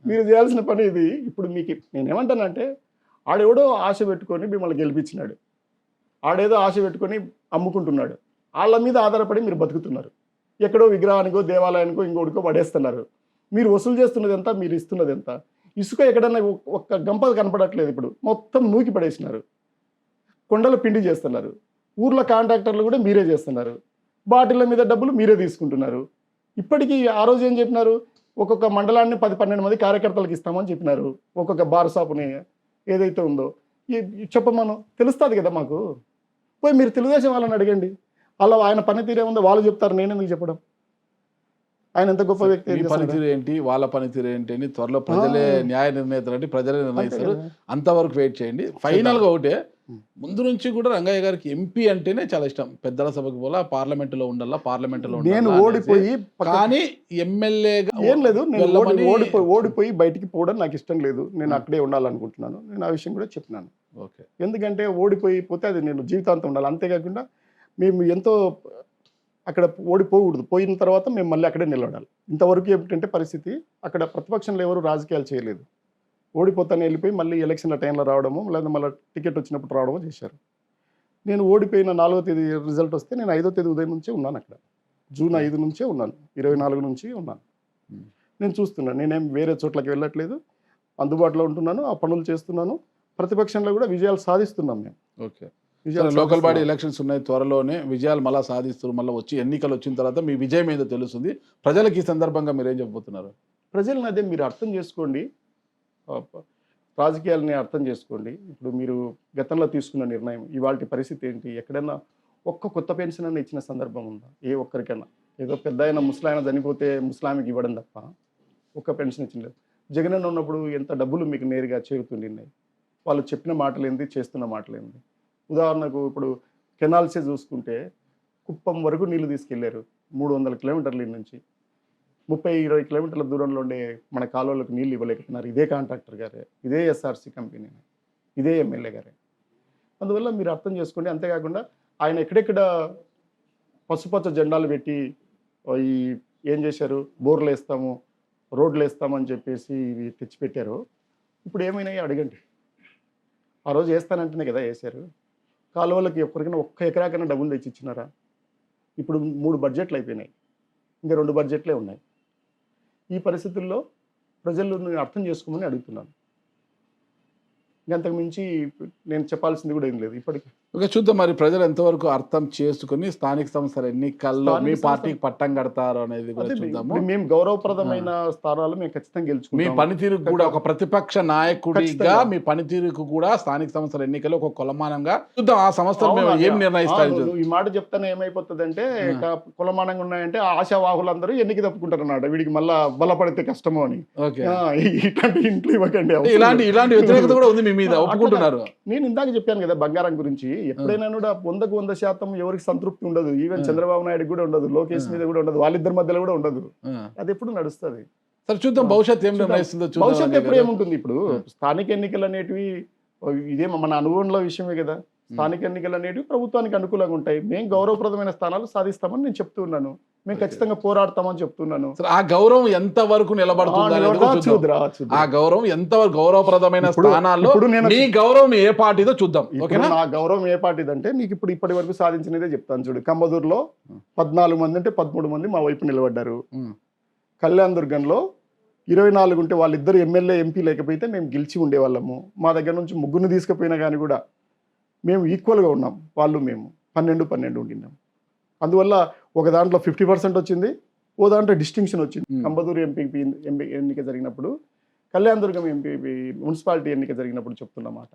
మీరు చేయాల్సిన పని ఇది. ఇప్పుడు మీకు నేనేమంటానంటే, ఆడెవడో ఆశ పెట్టుకొని మిమ్మల్ని గెలిపించినాడు, ఆడేదో ఆశ పెట్టుకొని అమ్ముకుంటున్నాడు. వాళ్ళ మీద ఆధారపడి మీరు బతుకుతున్నారు. ఎక్కడో విగ్రహానికో దేవాలయానికో ఇంకోటికో పడేస్తున్నారు. మీరు వసూలు చేస్తున్నది ఎంత, మీరు ఇస్తున్నది ఎంత? ఇసుక ఎక్కడన్నా ఒక్క గంప కనపడట్లేదు. ఇప్పుడు మొత్తం నూకి పడేసినారు, కొండలు పిండి చేస్తున్నారు. ఊర్లో కాంట్రాక్టర్లు కూడా మీరే చేస్తున్నారు. బాటిళ్ళ మీద డబ్బులు మీరే తీసుకుంటున్నారు. ఇప్పటికీ ఆ రోజు ఏం చెప్పినారు? ఒక్కొక్క మండలాన్ని 10-12 మంది కార్యకర్తలకు ఇస్తామని చెప్పినారు. ఒక్కొక్క బార్ షాపుని ఏదైతే ఉందో చెప్పమను, తెలుస్తుంది కదా మాకు. పోయి మీరు తెలుగుదేశం వాళ్ళని అడగండి, అలా ఆయన పనితీరే ఉందో వాళ్ళు చెప్తారు. నేను ఎందుకు చెప్పడం? ఆయన ఎంత గొప్ప వ్యక్తి. పనితీరు ఏంటి, వాళ్ళ పనితీరు ఏంటి అని త్వరలో ప్రజలే న్యాయ నిర్ణేతలు అంటే ప్రజలే నిర్ణయిస్తారు. అంతవరకు వెయిట్ చేయండి. ఫైనల్గా ఒకటే, ముందు నుంచి కూడా రంగయ్య గారికి ఎంపీ అంటేనే చాలా ఇష్టం. పెద్దల సభకు పోలా, పార్లమెంటులో ఉండాలా, పార్లమెంటులో నేను ఓడిపోయి కానీ ఎమ్మెల్యేగా ఏం లేదు, నేను ఓడిపోయి బయటికి పోవడం నాకు ఇష్టం లేదు. నేను అక్కడే ఉండాలనుకుంటున్నాను. నేను ఆ విషయం కూడా చెప్పినాను. ఓకే, ఎందుకంటే ఓడిపోతే అది నేను జీవితాంతం ఉండాలి. అంతేకాకుండా మేము ఎంతో అక్కడ ఓడిపోకూడదు. పోయిన తర్వాత మేము మళ్ళీ అక్కడే నిలబడాలి. ఇంతవరకు ఏమిటంటే పరిస్థితి, అక్కడ ప్రతిపక్షంలో ఎవరు రాజకీయాలు చేయలేదు. ఓడిపోతానే వెళ్ళిపోయి మళ్ళీ ఎలక్షన్ల టైంలో రావడము, లేదా మళ్ళీ టికెట్ వచ్చినప్పుడు రావడము చేశారు. నేను ఓడిపోయిన 4వ తేదీ రిజల్ట్ వస్తే నేను 5వ తేదీ ఉదయం నుంచే ఉన్నాను అక్కడ. జూన్ 5 నుంచే ఉన్నాను, 24 నుంచి ఉన్నాను. నేను చూస్తున్నాను, నేనేం వేరే చోట్లకి వెళ్ళట్లేదు, అందుబాటులో ఉంటున్నాను, ఆ పనులు చేస్తున్నాను. ప్రతిపక్షంలో కూడా విజయాలు సాధిస్తున్నాం మేము. ఓకే, లోకల్ బాడీ ఎలక్షన్స్ ఉన్నాయి, త్వరలోనే విజయాలు మళ్ళీ సాధిస్తారు. మళ్ళీ వచ్చి ఎన్నికలు వచ్చిన తర్వాత మీ విజయం ఏదో తెలుస్తుంది. ప్రజలకు ఈ సందర్భంగా మీరు ఏం చెప్పబోతున్నారు? ప్రజలను అదే మీరు అర్థం చేసుకోండి, రాజకీయాలని అర్థం చేసుకోండి. ఇప్పుడు మీరు గతంలో తీసుకున్న నిర్ణయం, ఇవాళ పరిస్థితి ఏంటి? ఎక్కడైనా ఒక్క కొత్త పెన్షన్ అని ఇచ్చిన సందర్భం ఉందా? ఏ ఒక్కరికైనా? ఏదో పెద్ద అయిన ముసలాయన చనిపోతే ముసలామికి ఇవ్వడం తప్ప ఒక్క పెన్షన్ ఇచ్చింది. జగనన్న ఉన్నప్పుడు ఎంత డబ్బులు మీకు నేరుగా చేరుతుండినాయి? వాళ్ళు చెప్పిన మాటలేంది, చేస్తున్న మాటలేంది. ఉదాహరణకు ఇప్పుడు కెనాల్సే చూసుకుంటే కుప్పం వరకు నీళ్లు తీసుకెళ్లారు. 300 కిలోమీటర్ల నుంచి 30-20 కిలోమీటర్ల దూరంలో ఉండే మన కాలువలకు నీళ్లు ఇవ్వలేకపోతున్నారు. ఇదే కాంట్రాక్టర్ గారే, ఇదే ఎస్ఆర్సీ కంపెనీ, ఇదే ఎమ్మెల్యే గారే. అందువల్ల మీరు అర్థం చేసుకోండి. అంతేకాకుండా ఆయన ఎక్కడెక్కడ పసుపచ్చ జెండాలు పెట్టి ఈ ఏం చేశారు, బోర్లు వేస్తాము, రోడ్లు వేస్తామని చెప్పేసి ఇవి తెచ్చిపెట్టారు. ఇప్పుడు ఏమైనాయి అడగండి. ఆ రోజు వేస్తానంటేనే కదా వేశారు. కాలువలకి ఎప్పటికైనా ఒక్క ఎకరాకైనా డబ్బులు తెచ్చి ఇచ్చినారా? ఇప్పుడు 3 బడ్జెట్లు అయిపోయినాయి, ఇంకా 2 బడ్జెట్లే ఉన్నాయి. ఈ పరిస్థితుల్లో ప్రజలు అర్థం చేసుకోమని అడుగుతున్నాను. ఇంకంతకు మించి నేను చెప్పాల్సింది కూడా ఏం లేదు ఇప్పటికి. ఓకే, చూద్దాం మరి ప్రజలు ఎంతవరకు అర్థం చేసుకుని స్థానిక సంస్థల ఎన్నికల్లో మీ పార్టీకి పట్టం కడతారు అనేది కూడా చూద్దాము. మేము గౌరవప్రదమైన స్థానాలు మేము ఖచ్చితంగా మీ గెలుచుకుంటాం. పనితీరుకు కూడా ఒక ప్రతిపక్ష నాయకుడిగా మీ పనితీరుకు కూడా స్థానిక సంస్థల ఎన్నికల్లో ఒక కొలమానంగా చూద్దాం. ఆ సంస్థలు మేము ఏం నిర్ణయిస్తాయి. ఈ మాట చెప్తానే ఏమైపోతుందంటే కులమానంగా ఉన్నాయంటే ఆశావాహులందరూ ఎన్నిక తప్పుకుంటారు అన్నమాట. వీడికి మళ్ళా బలపడితే కష్టము అని. ఓకే, ఇట్లాంటి ఇంట్లో ఇవ్వకండి. ఇలాంటి వ్యతిరేకత కూడా ఉంది మీ మీద, ఒప్పుకుంటున్నారు. నేను ఇందాక చెప్పాను కదా బంగారం గురించి. ఎప్పుడైనా కూడా 100% ఎవరికి సంతృప్తి ఉండదు. ఈవెన్ చంద్రబాబు నాయుడు కూడా ఉండదు, లోకేష్ మీద కూడా ఉండదు, వాళ్ళిద్దరి మధ్యలో కూడా ఉండదు. అది ఎప్పుడు నడుస్తుంది. సరే చూద్దాం భవిష్యత్తు ఏం నిర్ణయిస్తుందో. భవిష్యత్తు ఎప్పుడు ఏముంటుంది. ఇప్పుడు స్థానిక ఎన్నికలు అనేటివి ఇదే మన అనుభవంలో విషయమే కదా. స్థానిక ఎన్నికలు అనేటివి ప్రభుత్వానికి అనుకూలంగా ఉంటాయి. మేము గౌరవప్రదమైన స్థానాలు సాధిస్తామని నేను చెప్తున్నాను. మేము ఖచ్చితంగా పోరాడతామని చెప్తున్నాను. ఆ గౌరవం ఎంత వరకు నిలబడుతుంది, ఆ గౌరవం ఎంత గౌరవప్రదమైన స్థానాల్లో మీ గౌరవం ఏ పార్టీదో చూద్దాం. ఓకేనా? నా గౌరవం ఏ పార్టీది అంటే నీకు ఇప్పుడు ఇప్పటి వరకు సాధించినదే చెప్తాను చూడు. కంబదూరులో 14 మంది అంటే 13 మంది మా వైపు నిలబడ్డారు. కళ్యాణ్ దుర్గంలో 24 ఉంటే వాళ్ళిద్దరు ఎమ్మెల్యే ఎంపీ లేకపోతే మేము గెలిచి ఉండేవాళ్ళము. మా దగ్గర నుంచి 3 తీసుకుపోయినా కానీ కూడా మేము ఈక్వల్గా ఉన్నాం. వాళ్ళు మేము 12 ఉండినాం. అందువల్ల ఒక దాంట్లో 50% వచ్చింది, ఓ దాంట్లో డిస్టింక్షన్ వచ్చింది. కంబదూరు ఎంపీ ఎన్నిక జరిగినప్పుడు, కళ్యాణ్ దుర్గం ఎంపీ మున్సిపాలిటీ ఎన్నిక జరిగినప్పుడు చెప్తున్నమాట.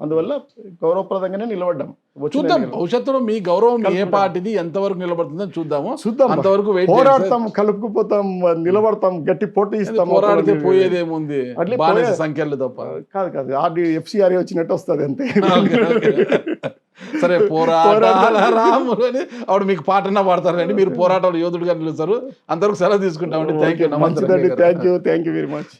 అందువల్ల గౌరవప్రదంగానే నిలబడ్డాం. చూద్దాం భవిష్యత్తులో మీ గౌరవం ఏ పార్టీది ఎంతవరకు నిలబడుతుందని చూద్దాం. అంతవరకు పోరాడతాం, కలుపుకుపోతాం, నిలబడతాం, గట్టి పోటీ ఇస్తాం. పోరాడితే పోయేదేముంది, సంఖ్యలు తప్ప. కాదు FCRA వచ్చినట్టు వస్తుంది అంతే. సరే, పోరాటాలు అని అప్పుడు మీకు పాటన పాడతారండి. మీరు పోరాటాలు యోధుడుగా నిలుస్తారు. అంతవరకు సెలవు తీసుకుంటామండి. Thank you. మంచిదండి. Thank you very much.